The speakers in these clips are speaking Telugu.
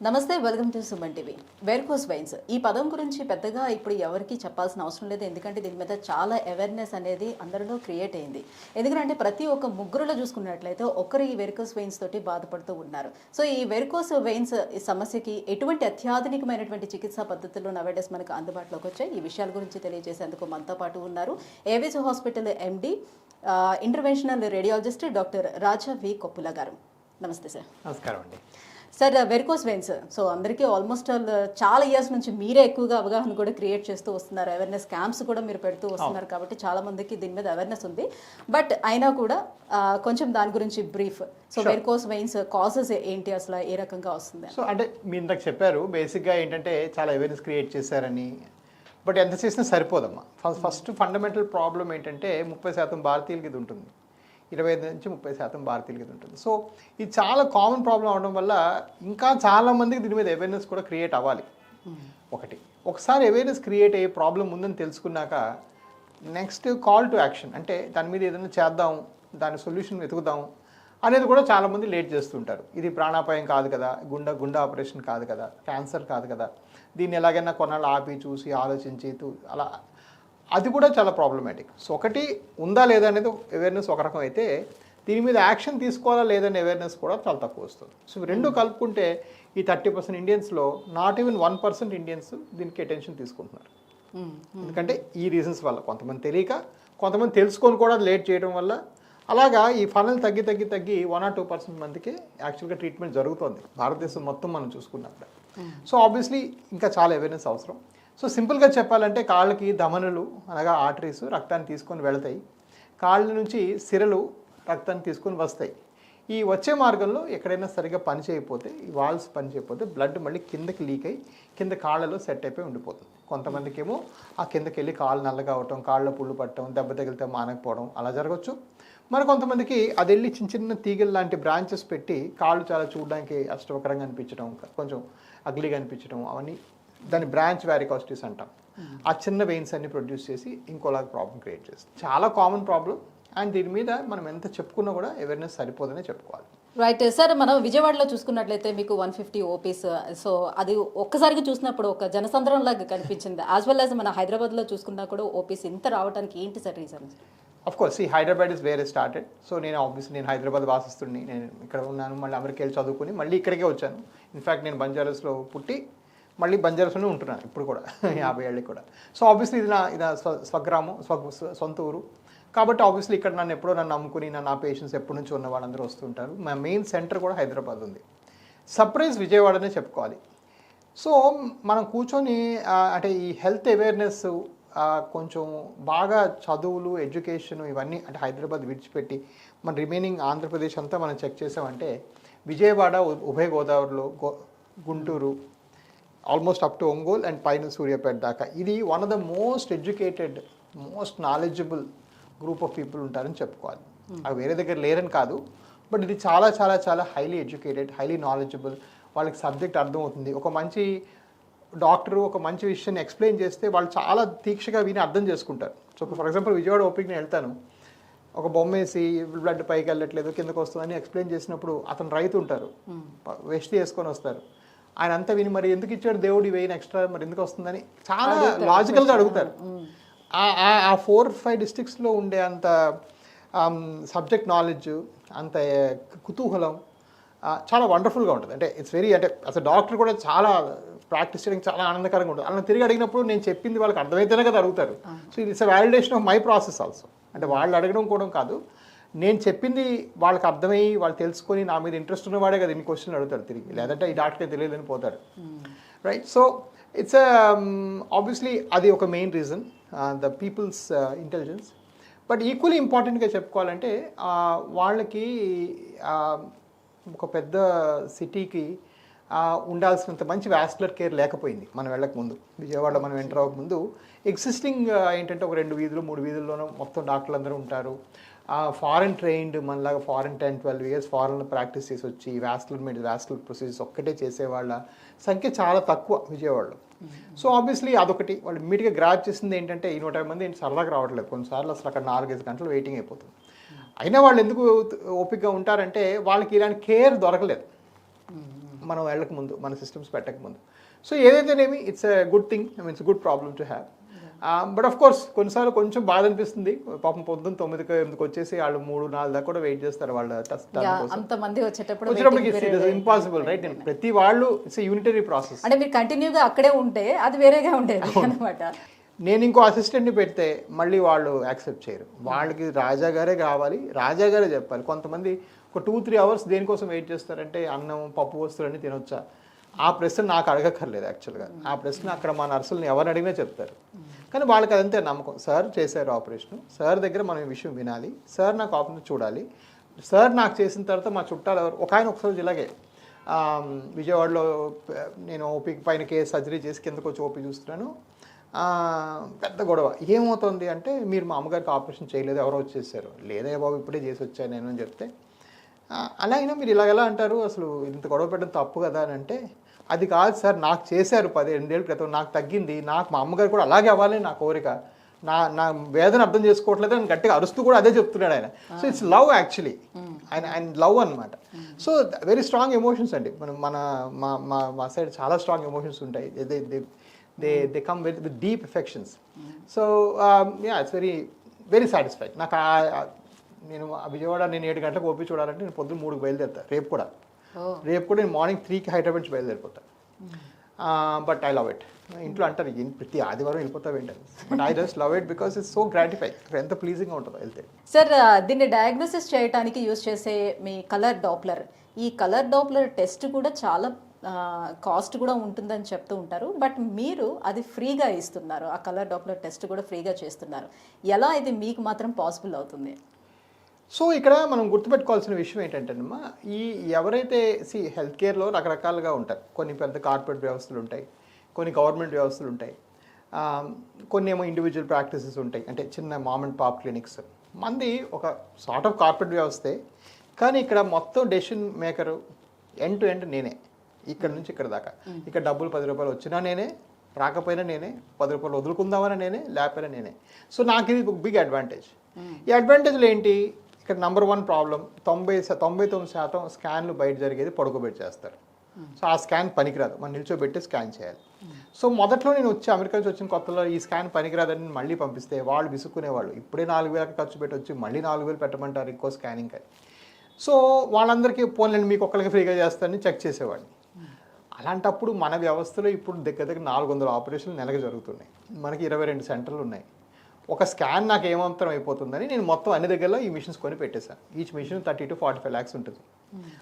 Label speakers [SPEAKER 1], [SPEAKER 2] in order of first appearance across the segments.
[SPEAKER 1] నమస్తే, welcome to Suman TV. Varicose veins ఈ పదం గురించి పెద్దగా ఇప్పుడు ఎవరికి చెప్పాల్సిన అవసరం లేదు, ఎందుకంటే దీని మీద చాలా అవేర్నెస్ అనేది అందరిలో క్రియేట్ అయింది. ఎందుకంటే ప్రతి ఒక్క ముగ్గురులో చూసుకున్నట్లయితే ఒకరు ఈ వెరికోస్ వెయిన్స్ తోటి బాధపడుతూ ఉన్నారు. సో ఈ వెరికోస్ వెయిన్స్ ఈ సమస్యకి ఎటువంటి అత్యాధునికమైనటువంటి చికిత్సా పద్ధతుల్లో నవేడేస్ మనకు అందుబాటులోకి వచ్చాయి. ఈ విషయాల గురించి తెలియజేసేందుకు మనతో పాటు ఉన్నారు Avis hospital MD interventional radiologist doctor Raja V Koppula garu. నమస్తే సార్.
[SPEAKER 2] నమస్కారం అండి.
[SPEAKER 1] సార్, వెరికోస్ వెయిన్స్ సో అందరికీ ఆల్మోస్ట్ చాలా ఇయర్స్ నుంచి మీరే ఎక్కువగా అవగాహన కూడా క్రియేట్ చేస్తూ వస్తున్నారు, అవేర్నెస్ క్యాంప్స్ కూడా మీరు పెడుతూ వస్తున్నారు, కాబట్టి చాలా మందికి దీని మీద అవేర్నెస్ ఉంది. బట్ అయినా కూడా కొంచెం దాని గురించి brief. So varicose veins causes ఏంటి, అసలు ఏ రకంగా వస్తుంది?
[SPEAKER 2] సో అంటే మీరు ఇందాక చెప్పారు, బేసిక్గా ఏంటంటే చాలా అవేర్నెస్ క్రియేట్ చేశారని. బట్ ఎంత చేసినా సరిపోదమ్మా. ఫస్ట్ ఫండమెంటల్ ప్రాబ్లం ఏంటంటే 30% భారతీయులకి ఇది ఉంటుంది, 25 నుంచి 30% భారతీయులకి ఇది ఉంటుంది. సో ఇది చాలా కామన్ ప్రాబ్లం అవడం వల్ల ఇంకా చాలామందికి దీని మీద అవేర్నెస్ కూడా క్రియేట్ అవ్వాలి. ఒకసారి అవేర్నెస్ క్రియేట్ అయ్యే ప్రాబ్లం ఉందని తెలుసుకున్నాక నెక్స్ట్ కాల్ టు యాక్షన్, అంటే దాని మీద ఏదైనా చేద్దాం, దాని సొల్యూషన్ వెతుకుదాం అనేది కూడా చాలామంది లేట్ చేస్తుంటారు. ఇది ప్రాణాపాయం కాదు కదా, గుండె ఆపరేషన్ కాదు కదా, క్యాన్సర్ కాదు కదా, దీన్ని ఎలాగైనా కొన్నాళ్ళు ఆపి చూసి ఆలోచించి అలా, అది కూడా చాలా ప్రాబ్లమాటిక్. సో ఒకటి ఉందా లేదా అనేది అవేర్నెస్ ఒక రకం అయితే, దీని మీద యాక్షన్ తీసుకోవాలా లేదనే అవేర్నెస్ కూడా చాలా తక్కువ వస్తుంది. సో రెండు కలుపుకుంటే ఈ 30% ఇండియన్స్లో నాట్ ఈవెన్ 1% ఇండియన్స్ దీనికి అటెన్షన్ తీసుకుంటున్నారు. ఎందుకంటే ఈ రీజన్స్ వల్ల, కొంతమంది తెలియక, కొంతమంది తెలుసుకొని కూడా లేట్ చేయడం వల్ల, అలాగా ఈ ఫనల్ తగ్గి 1 or 2% మందికి యాక్చువల్గా ట్రీట్మెంట్ జరుగుతుంది భారతదేశం మొత్తం మనం చూసుకున్నప్పుడు. సో ఆబ్వియస్లీ ఇంకా చాలా అవేర్నెస్ అవసరం. సో సింపుల్గా చెప్పాలంటే కాళ్ళకి ధమనులు అనగా ఆర్టరీస్ రక్తాన్ని తీసుకొని వెళతాయి, కాళ్ళ నుంచి సిరలు రక్తాన్ని తీసుకొని వస్తాయి. ఈ వచ్చే మార్గంలో ఎక్కడైనా సరిగ్గా పని చేయకపోతే, ఈ వాల్స్ పని చేయకపోతే బ్లడ్ మళ్ళీ కిందకి లీక్ అయ్యి కింద కాళ్ళలో సెట్ అయిపోయి ఉండిపోతుంది. కొంతమందికి ఏమో ఆ కిందకి వెళ్ళి కాళ్ళు నల్లగా అవటం, కాళ్ళ పుళ్ళు పట్టడం, దెబ్బ తగిలితే మానకపోవడం అలా జరగచ్చు. మరి కొంతమందికి అది వెళ్ళి చిన్న తీగలు లాంటి బ్రాంచెస్ పెట్టి కాళ్ళు చాలా చూడడానికి అష్టవకరంగా అనిపించడం, కొంచెం అగ్లీగా అనిపించడం, అవన్నీ దాన్ని బ్రాంచ్ వ్యారికాసిటిస్ అంటాం. ఆ చిన్న వెయిన్స్ అన్ని ప్రొడ్యూస్ చేసి ఇంకోలాగా ప్రాబ్లం క్రియేట్ చేస్తుంది. చాలా కామన్ ప్రాబ్లం, అండ్ దీని మీద మనం ఎంత చెప్పుకున్నా కూడా అవేర్నెస్ సరిపోదనే చెప్పుకోవాలి.
[SPEAKER 1] రైట్ సార్, మనం విజయవాడలో చూసుకున్నట్లయితే మీకు 150 ఓపీస్, సో అది ఒక్కసారిగా చూసినప్పుడు ఒక జనసంద్రం లాగా కనిపించింది. యాజ్ వెల్ యాజ్ మన హైదరాబాద్లో చూసుకున్నా కూడా ఓపీస్ ఇంత రావడానికి ఏంటి సార్ రీజన్?
[SPEAKER 2] అఫ్ కోర్స్ ఈ Hyderabad is where started. So నేను హైదరాబాద్ వాసిస్తుడిని, నేను ఇక్కడ ఉన్నాను, మళ్ళీ అమెరికా వెళ్ళి చదువుకుని మళ్ళీ ఇక్కడికే వచ్చాను. ఇన్ఫ్యాక్ట్ నేను బంజారాస్లో పుట్టి మళ్ళీ బంజారాస్లోనే ఉంటున్నాను ఇప్పుడు కూడా 50 ఏళ్ళకి కూడా. సో ఆబ్వియస్లీ ఇది నా స్వగ్రామం, సొంత ఊరు కాబట్టి ఆబ్వియస్లీ ఇక్కడ నన్ను నమ్ముకుని నా పేషెంట్స్ ఎప్పటి నుంచి ఉన్న వాళ్ళందరూ వస్తుంటారు. మా మెయిన్ సెంటర్ కూడా హైదరాబాద్ ఉంది. సర్ప్రైజ్ విజయవాడనే చెప్పుకోవాలి. సో మనం కూర్చొని అంటే ఈ హెల్త్ అవేర్నెస్ కొంచెం బాగా చదువులు, ఎడ్యుకేషన్ ఇవన్నీ అంటే హైదరాబాద్ విడిచిపెట్టి మన రిమైనింగ్ ఆంధ్రప్రదేశ్ అంతా మనం చెక్ చేసామంటే విజయవాడ, ఉభయ గోదావరిలో Guntur, almost up to Ongole and పైన సూర్యాపేట దాకా, ఇది one of the most educated, most knowledgeable group of people ఉంటారని చెప్పుకోవాలి. అవి వేరే దగ్గర లేరని కాదు, బట్ ఇది చాలా చాలా చాలా హైలీ ఎడ్యుకేటెడ్, హైలీ నాలెడ్జబుల్. వాళ్ళకి సబ్జెక్ట్ అర్థమవుతుంది. ఒక మంచి డాక్టరు ఒక మంచి విషయాన్ని ఎక్స్ప్లెయిన్ చేస్తే వాళ్ళు చాలా తీక్షగా విని అర్థం చేసుకుంటారు. సో ఫర్ ఎగ్జాంపుల్ విజయవాడ ఓపిక నేను వెళ్తాను, ఒక బొమ్మ వేసి బ్లడ్ పైకి వెళ్ళట్లేదు కిందకు వస్తుందని ఎక్స్ప్లెయిన్ చేసినప్పుడు అతను రైతు ఉంటారు, వెస్ట్ వేసుకొని వస్తారు, ఆయన అంతా విని మరి ఎందుకు ఇచ్చాడు దేవుడు వేయిన ఎక్స్ట్రా, మరి ఎందుకు వస్తుందని చాలా లాజికల్గా అడుగుతారు. ఆ 4-5 డిస్ట్రిక్ట్స్లో ఉండే అంత సబ్జెక్ట్ నాలెడ్జ్, అంత కుతూహలం చాలా వండర్ఫుల్గా ఉంటుంది. అంటే ఇట్స్ వెరీ, అంటే అసలు డాక్టర్ కూడా చాలా ప్రాక్టీస్ చేయడానికి చాలా ఆనందకరంగా ఉంటుంది. అలా తిరిగి అడిగినప్పుడు నేను చెప్పింది వాళ్ళకి అర్థమైతేనే కదా అడుగుతారు. So it's a validation of my process also. అంటే వాళ్ళు అడగడం కూడా కాదు, నేను చెప్పింది వాళ్ళకి అర్థమయ్యి వాళ్ళు తెలుసుకొని నా మీద ఇంట్రెస్ట్ ఉన్నవాడే కదా ఇన్ని క్వశ్చన్లు అడుగుతారు తిరిగి, లేదంటే ఈ డాక్టర్కి తెలియదని పోతాడు. రైట్. సో ఇట్స్ ఆబ్వియస్లీ అది ఒక main reason, the peoples intelligence. But equally ఇంపార్టెంట్గా చెప్పుకోవాలంటే వాళ్ళకి ఒక పెద్ద సిటీకి ఉండాల్సినంత మంచి వాస్కులర్ కేర్ లేకపోయింది మనం వెళ్ళక ముందు. విజయవాడలో మనం ఎంటర్ అవ్వక ముందు ఎగ్జిస్టింగ్ ఏంటంటే ఒక 2 వీధులు 3 వీధుల్లోనూ మొత్తం డాక్టర్లు అందరూ ఉంటారు. ఫారెన్ ట్రైన్డ్, మనలాగా ఫారెన్ 10-12 ఇయర్స్ ఫారెన్లో ప్రాక్టీస్ చేసి వచ్చి వాస్కులర్ ప్రొసీజర్స్ ఒక్కటే చేసేవాళ్ళ సంఖ్య చాలా తక్కువ విజయవాడలో. సో ఆబ్వియస్లీ అదొకటి. వాళ్ళు ఇమ్మీడియట్గా గ్రాప్ చేసింది ఏంటంటే ఈ 150 మంది ఏంటి సరదాగా రావట్లేదు, కొన్నిసార్లు అసలు అక్కడ 4-5 గంటలు వెయిటింగ్ అయిపోతుంది. అయినా వాళ్ళు ఎందుకు ఓపికగా ఉంటారంటే వాళ్ళకి ఇలాంటి కేర్ దొరకలేదు. మనం వెళ్ళక ముందు, మన సిస్టమ్స్ పెట్టక ముందు. సో ఏదైతేనేమి it's a good thing, I mean it's good problem to have. But of course కొన్నిసార్లు కొంచెం బాధ అనిపిస్తుంది. పాపం పొద్దున్న 9కి 8కి వచ్చేసి వాళ్ళు 3-4 దాకా కూడా వెయిట్ చేస్తారు వాళ్ళ
[SPEAKER 1] అంతమంది వచ్చేటప్పుడు
[SPEAKER 2] ఇంపాసిబుల్ రైట్. ప్రతి వాళ్ళు ఇట్స్ యూనిటరీ ప్రాసెస్.
[SPEAKER 1] అంటే మీరు కంటిన్యూగా అక్కడే ఉంటే అది వేరేగా ఉండేది అనమాట.
[SPEAKER 2] నేను ఇంకో అసిస్టెంట్ని పెడితే మళ్ళీ వాళ్ళు యాక్సెప్ట్ చేయరు. వాళ్ళకి రాజా గారే కావాలి, రాజా గారే చెప్పాలి. కొంతమంది ఒక 2-3 అవర్స్ దేనికోసం వెయిట్ చేస్తారంటే అన్నం పప్పు వస్తువులన్నీ తినొచ్చా, ఆ ప్రశ్న నాకు అడగక్కర్లేదు యాక్చువల్గా. ఆ ప్రశ్న అక్కడ మా నర్సుల్ని ఎవరు అడిగినా చెప్తారు. కానీ వాళ్ళకి అదంతే నమ్మకం. సార్ చేశారు ఆపరేషన్, సార్ దగ్గర మనం ఈ విషయం వినాలి, సార్ నాకు ఆపరేషన్ చూడాలి, సార్ నాకు చేసిన తర్వాత మా చుట్టాలు ఎవరు. ఒక ఆయన ఒకసారి ఇలాగే విజయవాడలో నేను ఓపీ పైన కేసు సర్జరీ చేసి కిందకు వచ్చి ఓపీ చూస్తున్నాను. పెద్ద గొడవ. ఏమవుతుంది అంటే, మీరు మా అమ్మగారికి ఆపరేషన్ చేయలేదు, ఎవరో వచ్చేసారు. లేదే బాబు ఇప్పుడే చేసి వచ్చాను నేను అని చెప్తే, అలా అయినా మీరు ఇలాగెలా అంటారు, అసలు ఇంత గొడవ పెట్టడం తప్పు కదా అని అంటే, అది కాదు సార్, నాకు చేశారు 18 ఏళ్ళ క్రితం, నాకు తగ్గింది, నాకు మా అమ్మగారు కూడా అలాగే అవ్వాలని నా కోరిక, నా వేదన అర్థం చేసుకోవట్లేదు అని గట్టిగా అరుస్తూ కూడా అదే చెప్తున్నాడు ఆయన. సో ఇట్స్ లవ్ యాక్చువల్లీ, ఆయన లవ్ అనమాట. సో వెరీ స్ట్రాంగ్ ఎమోషన్స్ అండి. మా సైడ్ చాలా స్ట్రాంగ్ ఎమోషన్స్ ఉంటాయి. They come with deep affections. So it's very satisfied. నాకు నేను విజయవాడ 7 గంటలకు ఓపీ చూడాలంటే నేను పొద్దున్న 3కి బయలుదేరుతాను. రేపు కూడా నేను మార్నింగ్ 3కి హైదరాబాద్ నుంచి బయలుదేరిపోతాను. But I love it. ఇంట్లో అంటారు ప్రతి ఆదివారం వెళ్ళిపోతావు ఏంటని, but I just love it because it's so gratifying. ఎంత ప్లీజింగ్గా ఉంటుందో వెళ్తే.
[SPEAKER 1] సార్, దీన్ని డయాగ్నోసిస్ చేయడానికి యూజ్ చేసే మీ కలర్ డాప్లర్, ఈ కలర్ డాప్లర్ టెస్ట్ కూడా చాలా కాస్ట్ కూడా ఉంటుందని చెప్తూ ఉంటారు. బట్ మీరు అది ఫ్రీగా ఇస్తున్నారు, ఆ కలర్ డాప్లర్ టెస్ట్ కూడా ఫ్రీగా చేస్తున్నారు. ఎలా ఇది మీకు మాత్రం పాసిబుల్ అవుతుంది?
[SPEAKER 2] సో ఇక్కడ మనం గుర్తుపెట్టుకోవాల్సిన విషయం ఏంటంటేనమ్మా, ఎవరైతే హెల్త్ కేర్లో రకరకాలుగా ఉంటారు. కొన్ని పెద్ద కార్పొరేట్ వ్యవస్థలు ఉంటాయి, కొన్ని గవర్నమెంట్ వ్యవస్థలు ఉంటాయి, కొన్ని ఏమో ఇండివిజువల్ ప్రాక్టీసెస్ ఉంటాయి, అంటే చిన్న మామ్ అండ్ పాప్ క్లినిక్స్. మంది ఒక సార్ట్ ఆఫ్ కార్పొరేట్ వ్యవస్థే, కానీ ఇక్కడ మొత్తం decision maker end to end నేనే, ఇక్కడ నుంచి ఇక్కడ దాకా. ఇక్కడ డబ్బులు 10 రూపాయలు వచ్చినా నేనే, రాకపోయినా నేనే, 10 రూపాయలు వదులుకుందామని నేనే, లేకపోయినా నేనే. సో నాకు ఇది ఒక బిగ్ అడ్వాంటేజ్. ఈ అడ్వాంటేజ్లు ఏంటి? ఇక్కడ నెంబర్ 1 ప్రాబ్లం, 99% స్కాన్లు బయట జరిగేది పడుకోబెట్టి చేస్తారు. సో ఆ స్కాన్ పనికిరాదు, మనం నిల్చోబెట్టి స్కాన్ చేయాలి. సో మొదట్లో నేను అమెరికా నుంచి వచ్చిన కొత్తలో ఈ స్కాన్ పనికిరాదని మళ్ళీ పంపిస్తే వాళ్ళు విసుక్కునేవాళ్ళు. ఇప్పుడే 4,000 ఖర్చు పెట్టి వచ్చి మళ్ళీ 4,000 పెట్టమంటారు ఇంకో స్కానింగ్ అని. సో వాళ్ళందరికీ పోన్లేండి మీకు ఒక్కరికి ఫ్రీగా చేస్తారని చెక్ చేసేవాడిని. అలాంటప్పుడు మన వ్యవస్థలో ఇప్పుడు దగ్గర 400 ఆపరేషన్లు నెలకు జరుగుతున్నాయి. మనకి 22 సెంటర్లు ఉన్నాయి. ఒక స్కాన్ నాకు ఏమాత్రం అయిపోతుందని నేను మొత్తం అన్ని దగ్గరలో ఈ మిషన్స్ కొని పెట్టేశాను. ఈచ్ మిషన్ 30 to 45 lakhs ఉంటుంది,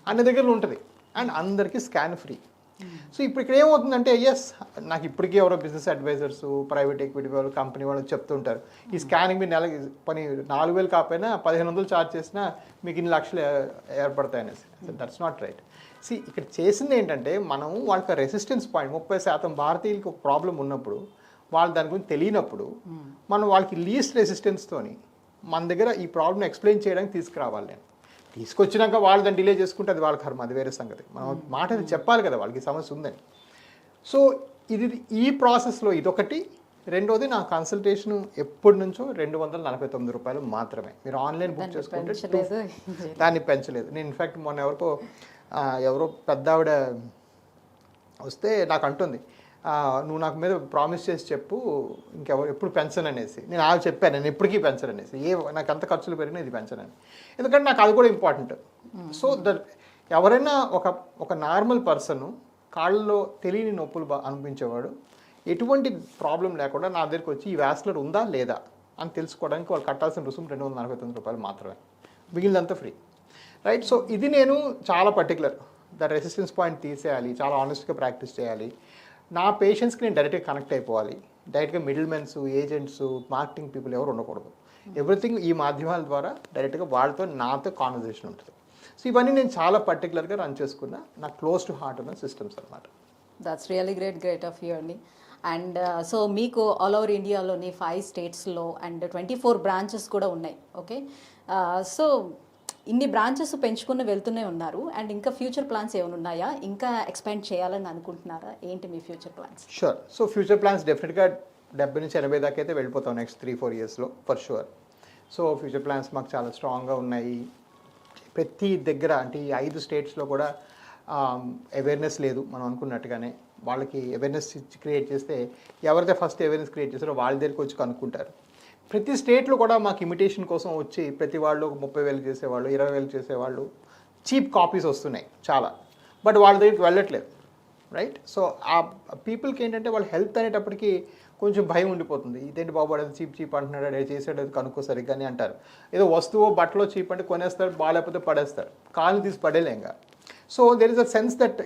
[SPEAKER 2] అన్ని దగ్గరలో ఉంటుంది, అండ్ అందరికీ స్కాన్ ఫ్రీ. సో ఇప్పుడు ఇక్కడ ఏమవుతుందంటే, నాకు ఇప్పటికీ ఎవరో బిజినెస్ అడ్వైజర్స్, ప్రైవేట్ ఎక్విటీ వాళ్ళు, కంపెనీ వాళ్ళు చెప్తుంటారు, ఈ స్కానింగ్ మీరు నెలకి 4,000 కాకపోయినా 1,500 ఛార్జ్ చేసినా మీకు ఇన్ని లక్షలు ఏర్పడతాయనేసి. That's not right. ఇక్కడ చేసింది ఏంటంటే, మనం వాళ్ళకి రెసిస్టెన్స్ పాయింట్ 30% భారతీయులకి ఒక ప్రాబ్లం ఉన్నప్పుడు, వాళ్ళు దాని గురించి తెలియనప్పుడు మనం వాళ్ళకి లీస్ట్ రెసిస్టెన్స్తోని మన దగ్గర ఈ ప్రాబ్లమ్ ఎక్స్ప్లెయిన్ చేయడానికి తీసుకురావాలి. నేను తీసుకొచ్చినాక వాళ్ళు దాన్ని డిలే చేసుకుంటే అది వాళ్ళ కర్మ, అది వేరే సంగతి. మనం మాట చెప్పాలి కదా వాళ్ళకి సమస్య ఉందని. సో ఈ ప్రాసెస్లో ఇదొకటి. రెండోది, నా కన్సల్టేషన్ ఎప్పటి నుంచో 249 రూపాయలు మాత్రమే. మీరు ఆన్లైన్ బుక్ చేసుకుంటే దాన్ని పెంచలేదు. నేను ఇన్ఫ్యాక్ట్ మొన్న ఎవరో పెద్ద ఆవిడ వస్తే నాకు అంటుంది, నువ్వు నాకు మీద ప్రామిస్ చేసి చెప్పు ఎప్పుడు పెన్షన్ అనేసి. నేను చెప్పాను, నేను ఎప్పటికీ పెన్షన్ అనేసి, నాకు ఎంత ఖర్చులు పెరిగినా ఇది పెన్షన్ అని. ఎందుకంటే నాకు అది కూడా ఇంపార్టెంట్. సో ఎవరైనా ఒక నార్మల్ పర్సన్ కాళ్ళలో తెలియని నొప్పులు అనిపించేవాడు ఎటువంటి ప్రాబ్లం లేకుండా నా దగ్గరికి వచ్చి ఈ వ్యాస్లర్ ఉందా లేదా అని తెలుసుకోవడానికి వాళ్ళు కట్టాల్సిన రుసుము 249 రూపాయలు మాత్రమే, మిగిలినంతా ఫ్రీ. రైట్. సో ఇది నేను చాలా పర్టికులర్, రెసిస్టెన్స్ పాయింట్ తీసేయాలి, చాలా ఆనెస్ట్గా ప్రాక్టీస్ చేయాలి. నా పేషెంట్స్కి నేను డైరెక్ట్గా కనెక్ట్ అయిపోవాలి. డైరెక్ట్గా middle mens, agents, marketing people ఎవరు ఉండకూడదు. ఎవ్రీథింగ్ ఈ మాధ్యమాల ద్వారా డైరెక్ట్గా వాళ్ళతో నాతో కాన్వర్జేషన్ ఉంటుంది. సో ఇవన్నీ నేను చాలా పర్టికులర్గా రన్ చేసుకున్న నా క్లోజ్ టు హార్ట్ ఉన్న సిస్టమ్స్ అనమాట.
[SPEAKER 1] That's really great of you అండి. అండ్ సో మీకు ఆల్ ఓవర్ ఇండియాలోని 5 స్టేట్స్లో అండ్ 24 బ్రాంచెస్ కూడా ఉన్నాయి. ఓకే, సో ఇన్ని బ్రాంచెస్ పెంచుకుని వెళ్తూనే ఉన్నారు. అండ్ ఇంకా ఫ్యూచర్ ప్లాన్స్ ఏమైనా ఉన్నాయా? ఇంకా ఎక్స్పాండ్ చేయాలని అనుకుంటున్నారా? ఏంటి మీ future plans?
[SPEAKER 2] Sure. So future plans డెఫినెట్గా 70 నుంచి 80 దాకా అయితే వెళ్ళిపోతాం నెక్స్ట్ 3-4 ఇయర్స్లో for sure. So future plans మాకు చాలా స్ట్రాంగ్గా ఉన్నాయి. ప్రతి దగ్గర అంటే ఈ 5 స్టేట్స్లో కూడా అవేర్నెస్ లేదు మనం అనుకున్నట్టుగానే. వాళ్ళకి అవేర్నెస్ క్రియేట్ చేస్తే ఎవరైతే ఫస్ట్ అవేర్నెస్ క్రియేట్ చేస్తారో వాళ్ళ దగ్గరికి వచ్చి కనుక్కుంటారు. ప్రతి స్టేట్లో కూడా మాకు ఇమిటేషన్ కోసం వచ్చి ప్రతి వాళ్ళు ఒక 30,000 చేసేవాళ్ళు, 20,000 చేసేవాళ్ళు, చీప్ కాపీస్ వస్తున్నాయి చాలా, బట్ వాళ్ళ దగ్గరికి వెళ్ళట్లేదు, రైట్? సో ఆ పీపుల్కి ఏంటంటే వాళ్ళ హెల్త్ అనేటప్పటికి కొంచెం భయం ఉండిపోతుంది. ఇదేంటి బాబు అది చీప్ అంటున్నాడు, అది చేసాడు, అది కనుక్కో సరిగ్గానే అంటారు. ఏదో వస్తువు బట్టలో చీప్ అంటే కొనేస్తారు, బాగాలేకపోతే పడేస్తారు, కాలు తీసి పడేలేంగా. So there is a sense that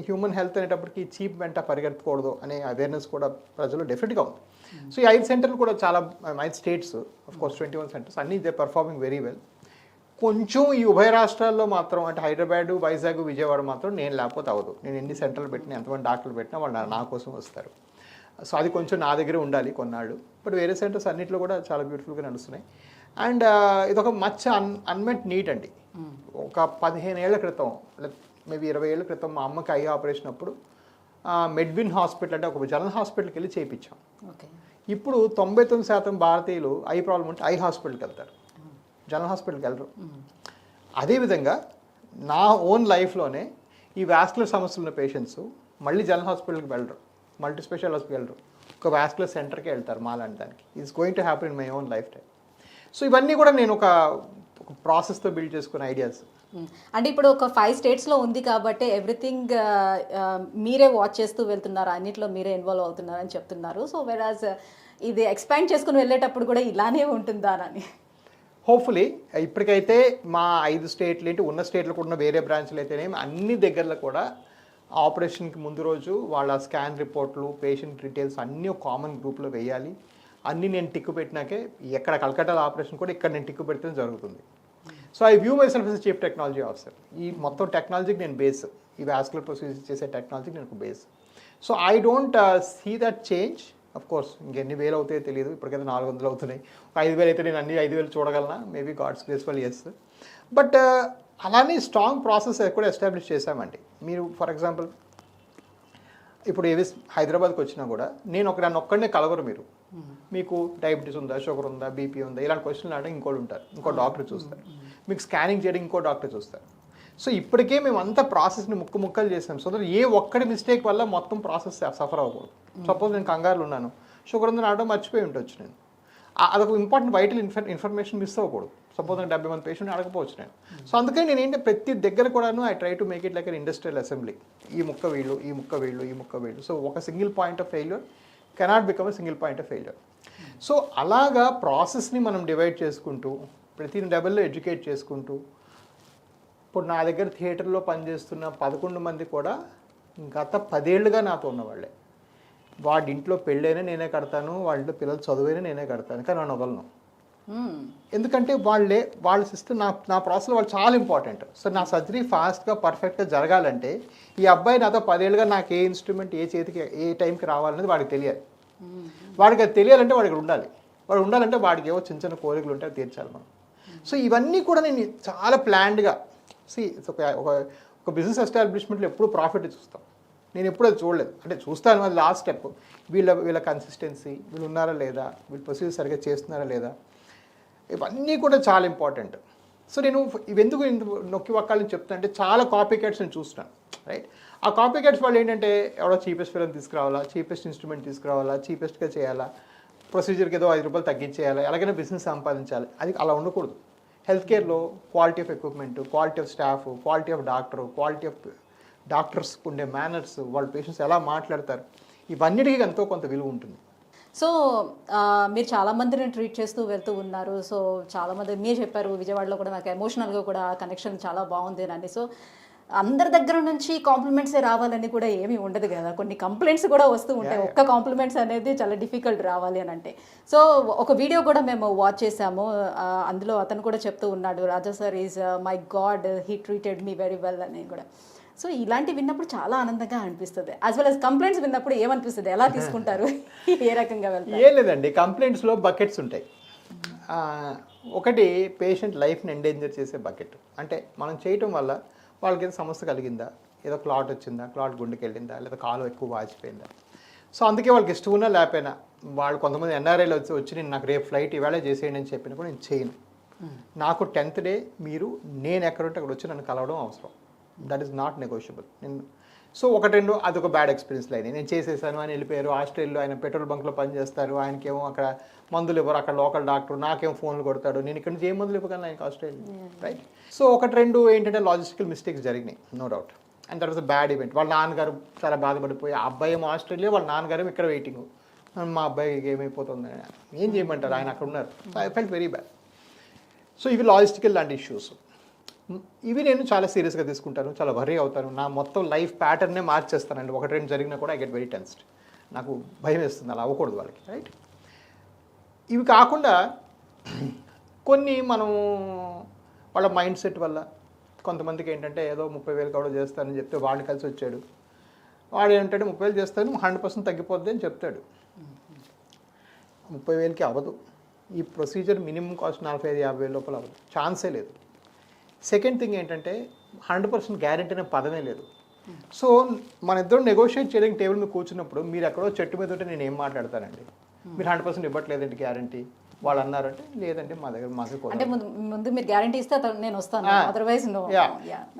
[SPEAKER 2] human health అనేటప్పటికి చీప్ వెంట పరిగెత్తకూడదు అనే అవేర్నెస్ కూడా ప్రజలు డెఫినెట్గా ఉంది. సో ఈ 5 సెంటర్లు కూడా చాలా 5 స్టేట్స్, ఆఫ్ కోర్స్ 21 సెంటర్స్, అన్నీ దే పర్ఫార్మింగ్ వెరీ వెల్. కొంచెం ఈ ఉభయ రాష్ట్రాల్లో మాత్రం అంటే హైదరాబాద్, వైజాగ్, విజయవాడ మాత్రం నేను లేకపోతే అవ్వదు. నేను ఎన్ని సెంటర్లు పెట్టినా, ఎంతమంది డాక్టర్లు పెట్టినా వాళ్ళు నా కోసం వస్తారు. సో అది కొంచెం నా దగ్గరే ఉండాలి కొన్నాళ్ళు. బట్ వేరే సెంటర్స్ అన్నింటిలో కూడా చాలా బ్యూటిఫుల్గా నడుస్తున్నాయి. అండ్ ఇదొక మచ్ అన్మెట్ నీడ్ అండి. ఒక 15 ఏళ్ల క్రితం, మేబీ 20 ఏళ్ల క్రితం మా అమ్మకి ఐ ఆపరేషన్ అప్పుడు మెడ్విన్ హాస్పిటల్ అంటే ఒక జనరల్ హాస్పిటల్కి వెళ్ళి చేయించాం. ఇప్పుడు 99% భారతీయులు ఐ ప్రాబ్లం ఉంటే ఐ హాస్పిటల్కి వెళ్తారు, జనరల్ హాస్పిటల్కి వెళ్ళరు. అదేవిధంగా నా ఓన్ లైఫ్లోనే ఈ వాస్కులర్ సమస్యలు ఉన్న పేషెంట్స్ మళ్ళీ జనరల్ హాస్పిటల్కి వెళ్ళరు, మల్టీ స్పెషల్ హాస్పిటల్ వెళ్ళరు, ఒక వాస్కులర్ సెంటర్కి వెళ్తారు మాలాంటి దానికి. It's going to happen in my own life time. So ఇవన్నీ కూడా నేను ఒక ప్రాసెస్తో బిల్డ్ చేసుకున్న ఐడియాస్.
[SPEAKER 1] అంటే ఇప్పుడు ఒక 5 స్టేట్స్లో ఉంది కాబట్టి ఎవ్రీథింగ్ మీరే వాచ్ చేస్తూ వెళ్తున్నారు, అన్నిట్లో మీరే ఇన్వాల్వ్ అవుతున్నారు అని చెప్తున్నారు. సో వెరాజ్ ఇది ఎక్స్పాండ్ చేసుకుని వెళ్ళేటప్పుడు కూడా ఇలానే ఉంటుందా అని
[SPEAKER 2] హోప్ఫుల్లీ. ఇప్పటికైతే మా 5 స్టేట్లు ఏంటి, ఉన్న స్టేట్లు కూడా ఉన్న వేరే బ్రాంచ్లు అయితేనేమి అన్ని దగ్గరలో కూడా ఆపరేషన్కి ముందు రోజు వాళ్ళ స్కాన్ రిపోర్ట్లు, పేషెంట్ డీటెయిల్స్ అన్నీ ఒక కామన్ గ్రూప్లో వేయాలి. అన్నీ నేను టిక్కు పెట్టినాకే ఎక్కడ కలకట్టాలో ఆపరేషన్ కూడా ఇక్కడ నేను టిక్కు పెడితే జరుగుతుంది. So I view myself as chief technology officer. ఈ మొత్తం టెక్నాలజీకి నేను బేస్, ఈ వాస్కులర్ ప్రొసీజర్ చేసే టెక్నాలజీకి నేను base. So I don't see that change. Of course ఇంకెన్ని వేలు అవుతాయో తెలియదు, ఇప్పటికైతే 400 అవుతున్నాయి. 5,000 అయితే నేను అన్ని 5,000 చూడగలనా, maybe God's graceful yes. But అలానే స్ట్రాంగ్ ప్రాసెస్ కూడా ఎస్టాబ్లిష్ చేశామండి. మీరు ఫర్ ఎగ్జాంపుల్ ఇప్పుడు ఏవి హైదరాబాద్కి వచ్చినా కూడా నన్ను ఒక్కడనే కలవరు. మీరు మీకు డయాబెటీస్ ఉందా, షుగర్ ఉందా, బీపీ ఉందా, ఇలాంటి క్వశ్చన్లు ఆడడం ఇంకోటి ఉంటారు, ఇంకో డాక్టర్ చూస్తారు. మీకు స్కానింగ్ చేయడం ఇంకో డాక్టర్ చూస్తారు. సో ఇప్పటికే మేము అంతా ప్రాసెస్ని ముక్కలు చేసాం. సో దట్ ఏ ఒక్కడి మిస్టేక్ వల్ల మొత్తం ప్రాసెస్ సఫర్ అవ్వకూడదు. సపోజ్ నేను కంగారులో ఉన్నాను, షుగర్ ఉందని ఆడడం మర్చిపోయి ఉండొచ్చు నేను, అదొక ఇంపార్టెంట్ వైటల్ ఇన్ఫర్మేషన్ మిస్ అవ్వకూడదు. సపోజ్ నాకు 70 మంది పేషెంట్ అడగపోవచ్చు నేను. సో అందుకని నేను ఏంటంటే ప్రతి దగ్గర కూడాను I try to make it like an industrial assembly. ఈ ముక్క వీళ్ళు, ఈ ముక్క వీళ్ళు, ఈ ముక్క వీళ్ళు. సో ఒక single point of failure cannot become a single point of failure. So అలాగా ప్రాసెస్ని మనం డివైడ్ చేసుకుంటూ ప్రతి లెవెల్లో ఎడ్యుకేట్ చేసుకుంటూ, ఇప్పుడు నా దగ్గర థియేటర్లో పనిచేస్తున్న 11 మంది కూడా గత 10 ఏళ్ళుగా నాతో ఉన్నవాళ్ళే. వాడి ఇంట్లో పెళ్ళైనా నేనే కడతాను, వాళ్ళ ఇంట్లో పిల్లలు చదువైనా నేనే కడతాను, కానీ నన్ను వదలను. ఎందుకంటే వాళ్ళ సిస్టమ్ నా ప్రాసెస్లో వాళ్ళు చాలా ఇంపార్టెంట్. సో నా సర్జరీ ఫాస్ట్గా పర్ఫెక్ట్గా జరగాలంటే ఈ అబ్బాయి నాతో 10 ఏళ్ళుగా నాకు ఏ ఇన్స్ట్రుమెంట్ ఏ చేతికి ఏ టైంకి రావాలనేది వాడికి తెలియాలి. వాడికి అది తెలియాలంటే వాడికి ఉండాలి. వాడు ఉండాలంటే వాడికి ఏవో చిన్న చిన్న కోరికలు ఉంటాయి, తీర్చాలి మనం. సో ఇవన్నీ కూడా నేను చాలా ప్లాన్డ్గా ఒక బిజినెస్ ఎస్టాబ్లిష్మెంట్లో ఎప్పుడు ప్రాఫిట్ చూస్తాం. నేను ఎప్పుడు అది చూడలేదు, అంటే చూస్తాను, అది లాస్ట్ స్టెప్. వీళ్ళ కన్సిస్టెన్సీ, వీళ్ళు ఉన్నారా లేదా, వీళ్ళు ప్రొసీజర్ సరిగ్గా చేస్తున్నారా లేదా, ఇవన్నీ కూడా చాలా ఇంపార్టెంట్. సో నేను ఇవెందుకు నొక్కి ఒక్కాలని చెప్తాను అంటే చాలా కాపీ క్యాట్స్ నేను చూస్తున్నాను, రైట్? ఆ కాపీ క్యాట్స్ వాళ్ళు ఏంటంటే ఎవడో చీపెస్ట్ ఫిల్మ్ తీసుకురావాలా, చీపెస్ట్ ఇన్స్ట్రుమెంట్ తీసుకురావాలా, చీపెస్ట్గా చేయాలా, ప్రొసీజర్కి ఏదో 5 రూపాయలు తగ్గించేయాలి, ఎలాగైనా బిజినెస్ సంపాదించాలి. అది అలా ఉండకూడదు. హెల్త్ కేర్లో quality of equipment, quality of staff, quality of doctor, quality of డాక్టర్స్కి ఉండే మేనర్స్, వాళ్ళ పేషెంట్స్ ఎలా మాట్లాడతారు, ఇవన్నిటికీ ఎంతో కొంత విలువ ఉంటుంది.
[SPEAKER 1] సో మీరు చాలామందిని ట్రీట్ చేస్తూ వెళ్తూ ఉన్నారు. సో చాలామంది మీరు చెప్పారు, విజయవాడలో కూడా నాకు ఎమోషనల్గా కూడా కనెక్షన్ చాలా బాగుంది అని. సో అందరి దగ్గర నుంచి కాంప్లిమెంట్సే రావాలని కూడా ఏమీ ఉండదు కదా, కొన్ని కంప్లైంట్స్ కూడా వస్తూ ఉంటాయి. ఒక్క కాంప్లిమెంట్స్ అనేది చాలా డిఫికల్ట్ రావాలి అని అంటే. సో ఒక వీడియో కూడా మేము వాచ్ చేసాము, అందులో అతను కూడా చెప్తూ ఉన్నాడు, Raja sir is my God, he treated me very well అని కూడా. సో ఇలాంటివి విన్నప్పుడు చాలా ఆనందంగా అనిపిస్తుంది. యాజ్ వెల్ as కంప్లైంట్స్ విన్నప్పుడు ఏమనిపిస్తుంది, ఎలా తీసుకుంటారు, ఏ రకంగా వెళ్తారు?
[SPEAKER 2] ఏం లేదండి, కంప్లైంట్స్లో బకెట్స్ ఉంటాయి. ఒకటి పేషెంట్ లైఫ్ని ఎండేంజర్ చేసే బకెట్. అంటే మనం చేయటం వల్ల వాళ్ళకి ఏదో సమస్య కలిగిందా, ఏదో క్లాట్ వచ్చిందా, క్లాట్ గుండెకి వెళ్ళిందా, లేదా కాలు ఎక్కువ వాచిపోయిందా. సో అందుకే వాళ్ళకి ఇష్టం ఉన్నా లేకపోయినా, వాళ్ళు కొంతమంది ఎన్ఆర్ఐలు వచ్చి నేను నాకు రేపు ఫ్లైట్ ఇవాళ చేసేయండి అని చెప్పినా కూడా నేను చేయను. నాకు 10th డే నేను ఎక్కడుంటే అక్కడ వచ్చి నన్ను కలవడం అవసరం. That is not negotiable. So ఒకటి రెండు అదొక బ్యాడ్ ఎక్స్పీరియన్స్లో అయినాయి. నేను చేసేసాను అని వెళ్ళిపోయారు. ఆస్ట్రేలియాలో ఆయన పెట్రోల్ బంక్లో పనిచేస్తారు, ఆయనకేమో అక్కడ మందులు ఇవ్వరు, అక్కడ లోకల్ డాక్టర్, నాకేమో ఫోన్లు కొడతాడు, నేను ఇక్కడ నుంచి ఏ మందులు ఇవ్వగలను ఆయనకి ఆస్ట్రేలియా, రైట్? సో ఒకటి రెండు ఏంటంటే లాజిస్టికల్ మిస్టేక్స్ జరిగినాయి, no doubt. And that was a bad event. వాళ్ళ నాన్నగారు చాలా బాధపడిపోయి, ఆ అబ్బాయి ఏమో ఆస్ట్రేలియా, వాళ్ళ నాన్నగారు ఇక్కడ వెయిటింగ్, మా అబ్బాయికి ఏమైపోతుంది, ఏం చేయమంటారు, ఆయన అక్కడ ఉన్నారు. So I felt very bad. So ఇవి లాజిస్టికల్ లాంటి ఇష్యూస్. ఇవి నేను చాలా సీరియస్గా తీసుకుంటాను, చాలా వరీ అవుతాను, నా మొత్తం లైఫ్ ప్యాటర్నే మార్చేస్తానండి. ఒకటి రెండు జరిగినా కూడా ఐ గెట్ వెరీ టెన్స్డ్, నాకు భయం వేస్తుంది, అలా అవ్వకూడదు వాళ్ళకి, రైట్? ఇవి కాకుండా కొన్ని మనం వాళ్ళ మైండ్ సెట్ వల్ల కొంతమందికి ఏంటంటే ఏదో 30,000 కూడా చేస్తానని చెప్తే వాడిని కలిసి వచ్చాడు, వాడు ఏంటంటే 30,000 చేస్తాను 100% తగ్గిపోద్ది అని చెప్తాడు. 30,000కి అవ్వదు. ఈ ప్రొసీజర్ మినిమం కాస్ట్ 45,000-50,000 లోపల అవ్వదు, ఛాన్సే లేదు. సెకండ్ థింగ్ ఏంటంటే 100% గ్యారెంటీ అనే పదమే లేదు. సో మన ఇద్దరు నెగోషియేట్ చేయడానికి టేబుల్ మీద కూర్చున్నప్పుడు మీరు ఎక్కడో చెట్టు మీద ఉంటే నేను ఏం మాట్లాడతానండి, మీరు 100% ఇవ్వట్లేదండి గ్యారంటీ, వాళ్ళు అన్నారంటే లేదండి మా దగ్గర
[SPEAKER 1] అంటే ముందు మీరు గ్యారంటీ ఇస్తే నేను వస్తాను, అదర్వైజ్ నో.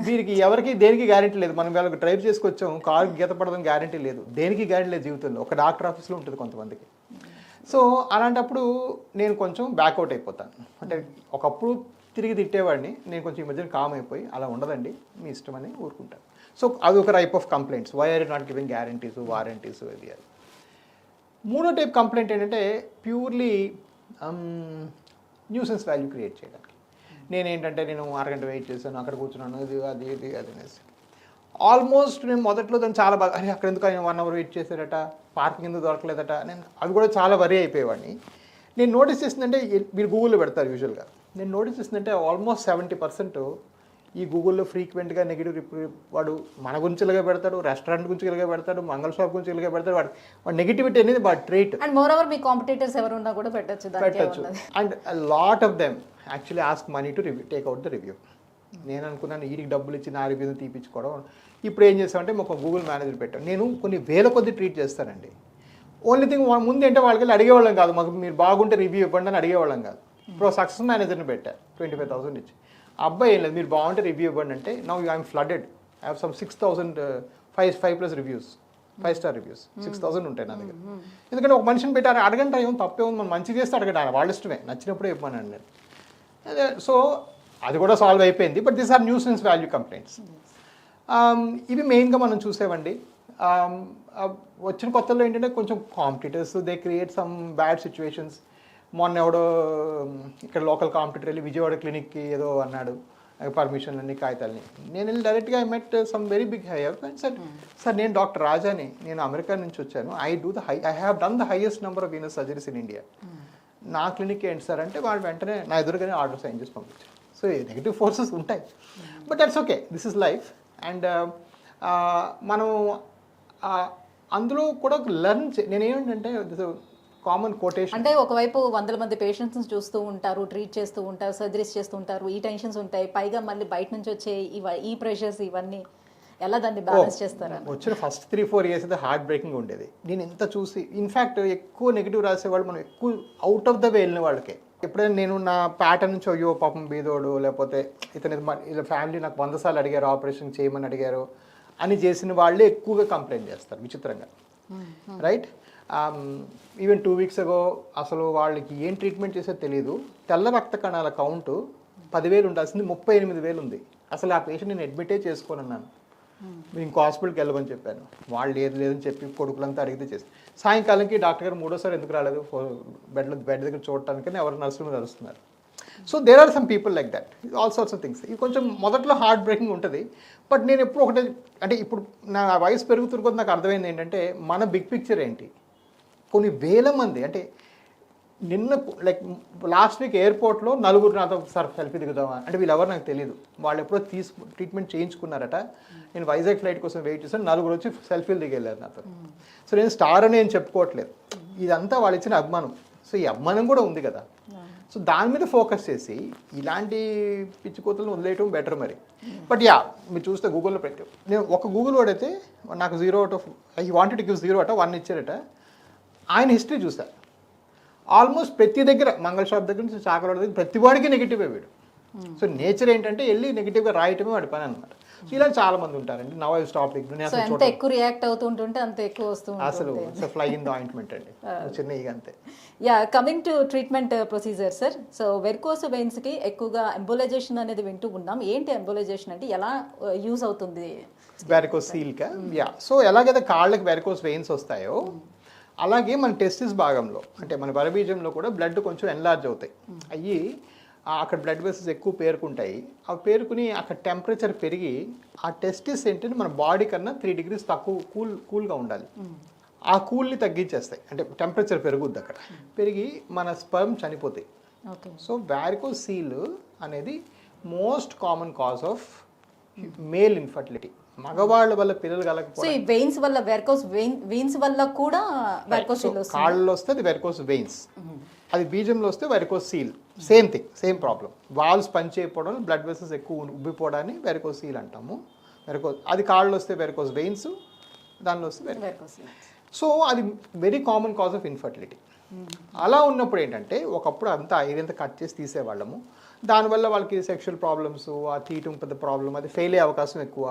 [SPEAKER 2] వీరికి ఎవరికి దేనికి గ్యారంటీ లేదు. మనం వాళ్ళకి డ్రైవ్ చేసుకొచ్చాం, కారు గీత పడడం గ్యారంటీ లేదు, దేనికి గ్యారంటీ లేదు జీవితంలో. ఒక డాక్టర్ ఆఫీస్లో ఉంటుంది కొంతమందికి. సో అలాంటప్పుడు నేను కొంచెం బ్యాక్అవుట్ అయిపోతాను. అంటే ఒకప్పుడు తిరిగి తిట్టేవాడిని, నేను కొంచెం ఈ మధ్యన కామ్ అయిపోయి అలా ఉండదండి మీ ఇష్టం అని ఊరుకుంటాను. సో అది ఒక type of complaints, why are not giving guarantees, warranties, ఇది అది. మూడో టైప్ కంప్లైంట్ ఏంటంటే ప్యూర్లీ న్యూసెన్స్ వాల్యూ క్రియేట్ చేయడానికి. నేనేంటంటే నేను అరగంట వెయిట్ చేశాను, అక్కడ కూర్చున్నాను, ఇది అది ఇది అది అనేసి ఆల్మోస్ట్ నేను మొదట్లో దాన్ని చాలా బాగా, అరే అక్కడ ఎందుకు ఆయన 1 hour వెయిట్ చేశారట, పార్కింగ్ ఎందుకు దొరకలేదట, నేను అవి కూడా చాలా వరీ అయిపోయేవాడిని. నేను నోటీస్ చేసిందంటే మీరు గూగుల్లో పెడతారు యూజువల్గా, నేను నోటీస్ చేసిందంటే ఆల్మోస్ట్ 70% ఈ గూగుల్లో ఫ్రీక్వెంట్గా నెగిటివ్ వాడు మన గురించి ఇలాగే పెడతాడు, రెస్టారెంట్ గురించి ఇలాగే పెడతాడు, మంగళ షాప్ గురించి ఇలాగే పెడతాడు. వాడు నెగిటివిటీ అనేది వాడు trait.
[SPEAKER 1] And more over me competitors ఎవరు ఉన్నా కూడా పెట్టచ్చు.
[SPEAKER 2] And lot of them actually ask money to take out the review. నేను అనుకున్నాను వీటికి డబ్బులు ఇచ్చి నా రివ్యూని తీపించుకోవడం. ఇప్పుడు ఏం చేస్తామంటే ఒక గూగుల్ మేనేజర్ పెట్టాను, నేను కొన్ని వేల కొద్ది ట్రీట్ చేస్తానండి. ఓన్లీ థింగ్ ముందు ఏంటంటే వాళ్ళకి వెళ్ళి అడిగేవాళ్ళం కాదు, మాకు మీరు బాగుంటే రివ్యూ ఇవ్వండి అని అడిగేవాళ్ళం కాదు. ఇప్పుడు సక్సెస్ మేనేజర్ని పెట్టా 25,000 ఇచ్చి, అబ్బాయి ఏం లేదు మీరు బాగుంటే రివ్యూ ఇవ్వండి అంటే, now I'm flooded. I have some 6,000 5+ reviews, 5-star reviews 6,000 ఉంటాయి నా దగ్గర. ఎందుకంటే ఒక మనిషిని పెట్టారు అడగంట, ఏమో తప్పే ఉంది, మనం మంచి చేస్తే అడగండి, వాళ్ళ ఇష్టమే, నచ్చినప్పుడే ఇవ్వమని నేను. అదే సో అది కూడా సాల్వ్ అయిపోయింది. But these are nuisance value complaints. ఇవి మెయిన్గా మనం చూసేవండి. వచ్చిన కొత్తలో ఏంటంటే కొంచెం competitors they create some bad situations. మొన్న ఎవడో ఇక్కడ లోకల్ కాంపిటీటర్ వెళ్ళి విజయవాడ క్లినిక్కి ఏదో అన్నాడు, పర్మిషన్ అన్ని కాగితాలని. నేను వెళ్ళి డైరెక్ట్గా I met some very big higher and sir నేను డాక్టర్ రాజాని, నేను అమెరికా నుంచి వచ్చాను, I have done the highest number of venous surgeries in India, నా క్లినిక్ ఏంటి సార్ అంటే వాళ్ళు వెంటనే నా ఎదురుగానే ఆర్డర్ సైన్ చేసి పంపించారు. సో నెగిటివ్ ఫోర్సెస్ ఉంటాయి, but that's okay, this is life. And మనం అందులో కూడా లెర్న్ నేనేంటంటే కామన్ కోటేషన్
[SPEAKER 1] అంటే ఒకవైపు 100 మంది పేషెంట్స్ చూస్తూ ఉంటారు, ట్రీట్ చేస్తూ ఉంటారు, సర్జరీస్ చేస్తూ ఉంటారు, ఈ టెన్షన్స్ ఉంటాయి, పైగా మళ్ళీ బయట నుంచి వచ్చే ఈ ప్రెషర్స్, ఇవన్నీ ఎలా దాన్ని బ్యాలెన్స్ చేస్తారు?
[SPEAKER 2] వచ్చిన ఫస్ట్ 3-4 years అయితే హార్ట్ బ్రేకింగ్ ఉండేది. నేను ఎంత చూసి ఇన్ఫ్యాక్ట్ ఎక్కువ నెగిటివ్ రాసేవాళ్ళు మనం ఎక్కువ అవుట్ ఆఫ్ ద వే వెళ్ళిన వాళ్ళకే. ఎప్పుడైనా నేను నా ప్యాటర్న్ నుంచి అయ్యో పాపం బీదోడు, లేకపోతే ఇలా ఫ్యామిలీ నాకు 100 సార్లు అడిగారు ఆపరేషన్ చేయమని అడిగారు అని చేసిన వాళ్ళే ఎక్కువగా కంప్లైంట్ చేస్తారు విచిత్రంగా, రైట్? ఈవెన్ 2 weeks ago అసలు వాళ్ళకి ఏం ట్రీట్మెంట్ చేసేది తెలియదు, తెల్ల రక్త కణాల కౌంటు 10,000 ఉండాల్సింది 38,000 ఉంది. అసలు ఆ పేషెంట్ నేను అడ్మిటే చేసుకోనన్నాను, మీరు ఇంకో హాస్పిటల్కి వెళ్ళమని చెప్పాను, వాళ్ళు లేదని చెప్పి కొడుకులంతా అడిగితే చేసి సాయంకాలంకి డాక్టర్ గారు 3వ సారి ఎందుకు రాలేదు బెడ్ దగ్గర చూడటానికి ఎవరు నర్సులు మీద అరుస్తున్నారు. So there are some people like that, all sorts of things. ఇది కొంచెం మొదట్లో హార్ట్ బ్రేకింగ్ ఉంటుంది. బట్ నేను ఎప్పుడు ఒకటే, అంటే ఇప్పుడు నా వయసు పెరుగుతున్న కొద్ది నాకు అర్థమైంది ఏంటంటే మన బిగ్ పిక్చర్ ఏంటి, కొన్ని వేల మంది, అంటే నిన్న లైక్ లాస్ట్ వీక్ ఎయిర్పోర్ట్లో 4 నాతో సార్ సెల్ఫీ దిగుదామా అంటే వీళ్ళెవరు నాకు తెలియదు, వాళ్ళు ఎప్పుడో ట్రీట్మెంట్ చేయించుకున్నారట, నేను వైజాగ్ ఫ్లైట్ కోసం వెయిట్ చేశాను, 4 వచ్చి సెల్ఫీలు దిగెళ్ళారు నాతో. సో నేను స్టార్ అని ఏం చెప్పుకోవట్లేదు, ఇదంతా వాళ్ళు ఇచ్చిన అభిమానం. సో ఈ అభిమానం కూడా ఉంది కదా, సో దాని మీద ఫోకస్ చేసి ఇలాంటి పిచ్చి కూతులను వదిలేయటం బెటర్ మరి. బట్ యా మీరు చూస్తే గూగుల్లో పెట్టి నేను ఒక గూగుల్ వాడైతే నాకు 0/, ఐ వాంటెడ్ టు గివ్ 0/1 ఇచ్చారట. ఆయన హిస్టరీ చూసారు, ఆల్మోస్ట్ ప్రతి దగ్గర మంగళ షాప్ దగ్గర నుంచి చాకరోడ్ దగ్గర ప్రతి వాడికి నెగిటివ్ వీడు. సో నేచర్ ఏంటంటే వెళ్ళి నెగిటివ్గా రాయటమే వాడి పని అనమాట. సో ఇలా చాలా మంది ఉంటారండి. నవ్ ఐ స్టాప్ నేను
[SPEAKER 1] సో
[SPEAKER 2] అసలు
[SPEAKER 1] ఎంత ఎక్కువ రియాక్ట్ అవుతుంటుంటే అంత ఎక్కువ వస్తూ
[SPEAKER 2] అసలు
[SPEAKER 1] ఉంటుంది.
[SPEAKER 2] ఫ్లై ఇన్ ద ఆయింట్మెంట్ అండి, చిన్న ఇక అంతే.
[SPEAKER 1] Yeah, coming to treatment procedure sir. So varicose వెయిన్స్కి ఎక్కువగా ఎంబోలైజేషన్ అనేది వింటూ ఉన్నాం. ఏంటి ఎంబోలైజేషన్ అంటే ఎలా యూజ్ అవుతుంది?
[SPEAKER 2] Varicose సీల్కా, yeah. సో ఎలాగైతే కాళ్ళకి వెరికోస్ వెయిన్స్ వస్తాయో అలాగే మన టెస్టిస్ భాగంలో అంటే మన వరబీజంలో కూడా బ్లడ్ కొంచెం ఎన్లార్జ్ అవుతాయి. అయ్యి అక్కడ బ్లడ్ వెసల్స్ ఎక్కువ పేరుకుంటాయి. అవి పేరుకుని అక్కడ టెంపరేచర్ పెరిగి ఆ టెస్టిస్ ఏంటంటే మన బాడీ కన్నా 3 degrees తక్కువ కూల్గా ఉండాలి. ఆ కూల్ని తగ్గించేస్తాయి, అంటే టెంపరేచర్ పెరుగుద్ది అక్కడ, పెరిగి మన స్పర్మ్ చనిపోతాయి. సో వారికోస్ సీల్ అనేది most common cause of male infertility. మగవాళ్ళ వల్ల పిల్లలు
[SPEAKER 1] సో
[SPEAKER 2] కలగకపోవడం.
[SPEAKER 1] ఈ వెయిన్స్ వల్ల వెరికోస్ వెయిన్స్ వల్ల కూడా వెరికోస్
[SPEAKER 2] కాళ్ళలో వస్తే అది వెరికోస్ వెయిన్స్, అది బీజంలో వస్తే varicocele. Same thing, same problem. Valves పనిచేయకపోవడం, బ్లడ్ వెసల్స్ ఎక్కువ ఉబ్బిపోవడాన్ని వెరికోస్ సీల్ అంటాము. అది కాళ్ళు వస్తే వెరికోస్ వెయిన్స్, దానిలో వస్తే వెరికోస్. సో అది very common cause of infertility. అలా ఉన్నప్పుడు ఏంటంటే ఒకప్పుడు అంతా ఐదంతా కట్ చేసి తీసేవాళ్ళము. దానివల్ల వాళ్ళకి సెక్షువల్ ప్రాబ్లమ్స్, ఆ తీయటం పెద్ద ప్రాబ్లం, అది ఫెయిల్ అయ్యే అవకాశం ఎక్కువ.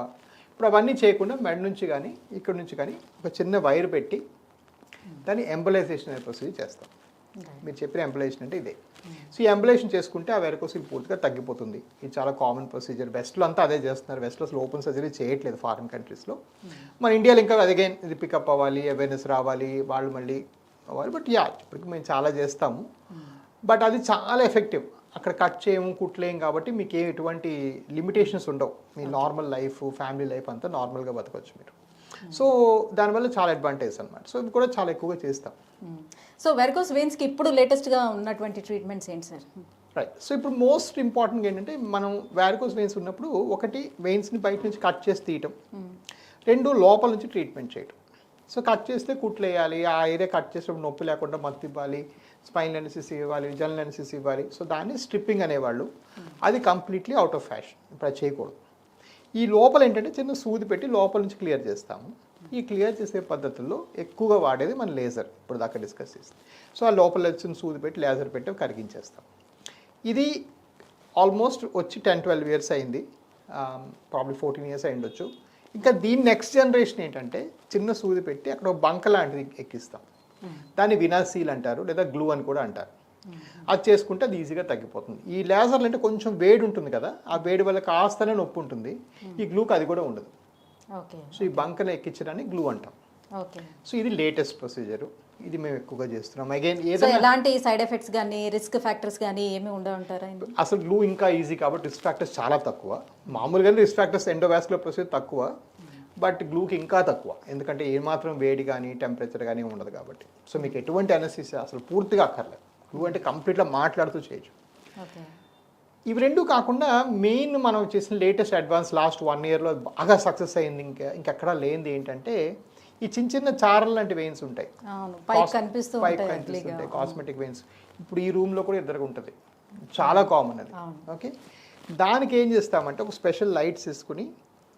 [SPEAKER 2] ఇప్పుడు అవన్నీ చేయకుండా మెడ నుంచి కానీ ఇక్కడ నుంచి కానీ ఒక చిన్న వైర్ పెట్టి దాన్ని ఎంబలైజేషన్ అనే ప్రొసీజర్ చేస్తాం. మీరు చెప్పిన ఎంబలైజేషన్ అంటే ఇదే. సో ఈ ఎంబలైజేషన్ చేసుకుంటే ఆ వెరికోసిల్ పూర్తిగా తగ్గిపోతుంది. ఇది చాలా కామన్ ప్రొసీజర్. వెస్ట్లో అంతా అదే చేస్తున్నారు. వెస్ట్లో అసలు ఓపెన్ సర్జరీ చేయట్లేదు ఫారిన్ కంట్రీస్లో. మన ఇండియాలో ఇంకా అగైన్ ఇది పికప్ అవ్వాలి, అవేర్నెస్ రావాలి, వాళ్ళు మళ్ళీ అవ్వాలి. బట్ యా, ఇప్పటికి మేము చాలా చేస్తాము. బట్ అది చాలా ఎఫెక్టివ్. అక్కడ కట్ చేయము, కుట్లేం, కాబట్టి మీకు ఎటువంటి లిమిటేషన్స్ ఉండవు. మీ నార్మల్ లైఫ్, ఫ్యామిలీ లైఫ్ అంతా నార్మల్గా బతకొచ్చు మీరు. సో దానివల్ల చాలా అడ్వాంటేజ్ అనమాట. సో ఇది కూడా చాలా ఎక్కువగా చేస్తాం.
[SPEAKER 1] సో వెరికోస్ వెయిన్స్కి ఇప్పుడు లేటెస్ట్గా ఉన్నటువంటి ట్రీట్మెంట్స్ ఏంటి సార్?
[SPEAKER 2] రైట్. సో ఇప్పుడు మోస్ట్ ఇంపార్టెంట్ ఏంటంటే మనం వెరికోస్ వెయిన్స్ ఉన్నప్పుడు ఒకటి వెయిన్స్ని బయట నుంచి కట్ చేసి తీయటం, 2 లోపల నుంచి ట్రీట్మెంట్ చేయటం. సో కట్ చేస్తే కుట్లు వేయాలి, ఆ ఏరియా కట్ చేసినప్పుడు నొప్పి లేకుండా మత్తు ఇవ్వాలి, స్పైన్ ఎనసిస్ ఇవ్వాలి, జనరల్ ఎనసిస్ ఇవ్వాలి. సో దాన్ని స్ట్రిప్పింగ్ అనేవాళ్ళు. అది కంప్లీట్లీ అవుట్ ఆఫ్ ఫ్యాషన్, ఇప్పుడు అది చేయకూడదు. ఈ లోపల ఏంటంటే చిన్న సూది పెట్టి లోపల నుంచి క్లియర్ చేస్తాము. ఈ క్లియర్ చేసే పద్ధతుల్లో ఎక్కువగా వాడేది మన లేజర్, ఇప్పుడు దాకా డిస్కస్ చేస్తాం. సో ఆ లోపల వచ్చిన సూది పెట్టి లేజర్ పెట్టి కరిగించేస్తాం. ఇది ఆల్మోస్ట్ వచ్చి 10-12 years అయింది, ప్రాబ్లీ 14 years అయి ఉండొచ్చు. ఇంకా దీని నెక్స్ట్ జనరేషన్ ఏంటంటే చిన్న సూది పెట్టి అక్కడ ఒక బంక లాంటిది ఎక్కిస్తాం. దాన్ని వినాసీల్ అంటారు, లేదా గ్లూ అని కూడా అంటారు. అది చేసుకుంటే అది ఈజీగా తగ్గిపోతుంది. ఈ లేజర్లు అంటే కొంచెం వేడి ఉంటుంది కదా, ఆ వేడి వల్ల కాస్తనే నొప్పి ఉంటుంది. ఈ గ్లూకి అది కూడా ఉండదు. సో ఈ బంకను ఎక్కించడాన్ని గ్లూ అంటాం. సో ఇది లేటెస్ట్ ప్రొసీజర్, ఇది మేము ఎక్కువగా చేస్తున్నాం. అగైన్
[SPEAKER 1] ఎలాంటి సైడ్ ఎఫెక్ట్స్ కానీ రిస్క్ ఫ్యాక్టర్స్ కానీ ఏమి ఉండవుంటారా?
[SPEAKER 2] అసలు గ్లూ ఇంకా ఈజీ కాబట్టి రిస్క్ ఫ్యాక్టర్స్ చాలా తక్కువ. మామూలుగా రిస్క్ ఫ్యాక్టర్స్ ఎండోవాస్కులర్ ప్రొసీజర్ తక్కువ, బట్ గ్లూకి ఇంకా తక్కువ. ఎందుకంటే ఏమాత్రం వేడి కానీ టెంపరేచర్ కానీ ఉండదు కాబట్టి. సో మీకు ఎటువంటి అనస్థీసియా అసలు పూర్తిగా అక్కర్లేదు. గ్లూ అంటే కంప్లీట్గా మాట్లాడుతూ చేయొచ్చు. ఇవి రెండు కాకుండా మెయిన్ మనం చేసిన లేటెస్ట్ అడ్వాన్స్ లాస్ట్ 1 yearలో బాగా సక్సెస్ అయింది, ఇంకెక్కడా లేనిది ఏంటంటే ఈ చిన్న చిన్న చారలు లాంటి వెయిన్స్ ఉంటాయి, కనిపిస్తుంటాయి, కాస్మెటిక్ వెయిన్స్. ఇప్పుడు ఈ రూమ్లో కూడా ఇద్దరికి ఉంటుంది, చాలా కామన్ అది. ఓకే, దానికి ఏం చేస్తామంటే ఒక స్పెషల్ లైట్స్ వేసుకుని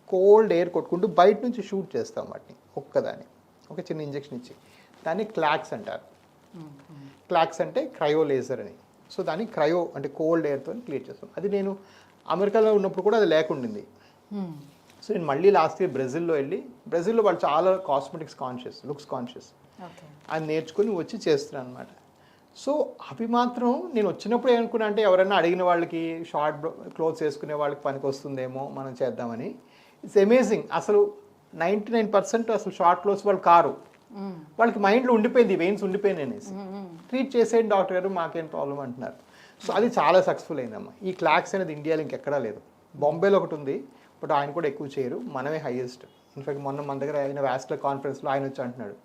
[SPEAKER 2] కోల్డ్ ఎయిర్ కొట్టుకుంటూ బయట నుంచి షూట్ చేస్తాం వాటిని, ఒక్కదాన్ని ఒక చిన్న ఇంజెక్షన్ ఇచ్చి. దాన్ని క్లాక్స్ అంటారు. క్లాక్స్ అంటే క్రయో లేజర్ అని. సో దాన్ని క్రయో అంటే కోల్డ్ ఎయిర్తో క్లియర్ చేస్తాం. అది నేను అమెరికాలో ఉన్నప్పుడు కూడా అది లేకుండింది. సో నేను మళ్ళీ లాస్ట్ ఇయర్ బ్రెజిల్లో వాళ్ళు చాలా కాస్మెటిక్స్ కాన్షియస్, లుక్స్ కాన్షియస్, అది నేర్చుకుని వచ్చి చేస్తున్నాను అనమాట. సో అవి మాత్రం నేను వచ్చినప్పుడు ఏమనుకున్నా అంటే ఎవరైనా అడిగిన వాళ్ళకి షార్ట్ క్లోత్స్ వేసుకునే వాళ్ళకి పనికి వస్తుందేమో మనం చేద్దామని. It's amazing. అసలు 99% అసలు షార్ట్ క్లోత్స్ వాళ్ళు కారు, వాళ్ళకి మైండ్లో ఉండిపోయింది, వెయిన్స్ ఉండిపోయింది అనేసి ట్రీట్ చేసేయండి డాక్టర్ గారు, మాకేం ప్రాబ్లం అంటున్నారు. సో అది చాలా సక్సెస్ఫుల్ అయిందమ్మా. ఈ క్లాక్స్ అనేది ఇండియాలో ఇంకెక్కడా లేదు. బాంబేలో ఒకటి ఉంది, బట్ ఆయన కూడా ఎక్కువ చేయరు, మనమే హైయెస్ట్. ఇన్ఫాక్ట్ మొన్న మన దగ్గర అయిన వాస్కులర్ కాన్ఫరెన్స్లో ఆయన వచ్చి అంటున్నాడు,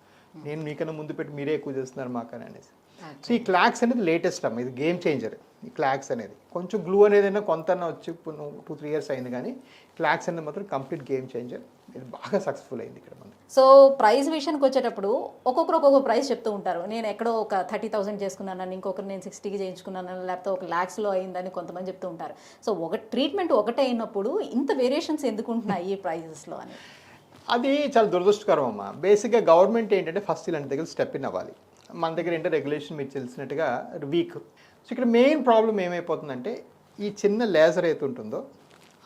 [SPEAKER 2] నేను మీకన్నా ముందు పెట్టి మీరే ఎక్కువ చేస్తున్నారు మాకని అనేసి. సో ఈ క్లాక్స్ అనేది లేటెస్ట్ అమ్మ, ఇది గేమ్ చేంజర్. ఈ క్లాక్స్ అనేది కొంచెం గ్లూ అనేది కొంత వచ్చి 2-3 years అయింది, కానీ క్లాక్స్ అనేది మాత్రం కంప్లీట్ గేమ్ చేంజర్. ఇది బాగా సక్సెస్ఫుల్ అయింది ఇక్కడ మనకి.
[SPEAKER 1] సో ప్రైస్ విషయానికి వచ్చేటప్పుడు ఒక్కొక్కరు ఒక్కొక్క ప్రైస్ చెప్తూ ఉంటారు. నేను ఎక్కడో ఒక 30,000 చేసుకున్నాను, ఇంకొకరు నేను 60కి చేయించుకున్నాను, లేకపోతే ఒక lakhsలో అయిందని కొంతమంది చెప్తూ ఉంటారు. సో ఒక ట్రీట్మెంట్ ఒకటే అయినప్పుడు ఇంత వేరియేషన్స్ ఎందుకు ఉంటున్నాయి ఈ ప్రైజెస్లో అని?
[SPEAKER 2] అది చాలా దురదృష్టకరం అమ్మ. బేసిక్గా గవర్నమెంట్ ఏంటంటే ఫస్ట్ ఇలాంటి దగ్గర స్టెప్ ఇన్ అవ్వాలి. మన దగ్గర ఏంటంటే రెగ్యులేషన్ మీకు తెలిసినట్టుగా వీక్. సో ఇక్కడ మెయిన్ ప్రాబ్లం ఏమైపోతుందంటే ఈ చిన్న లేజర్ అయితే ఉంటుందో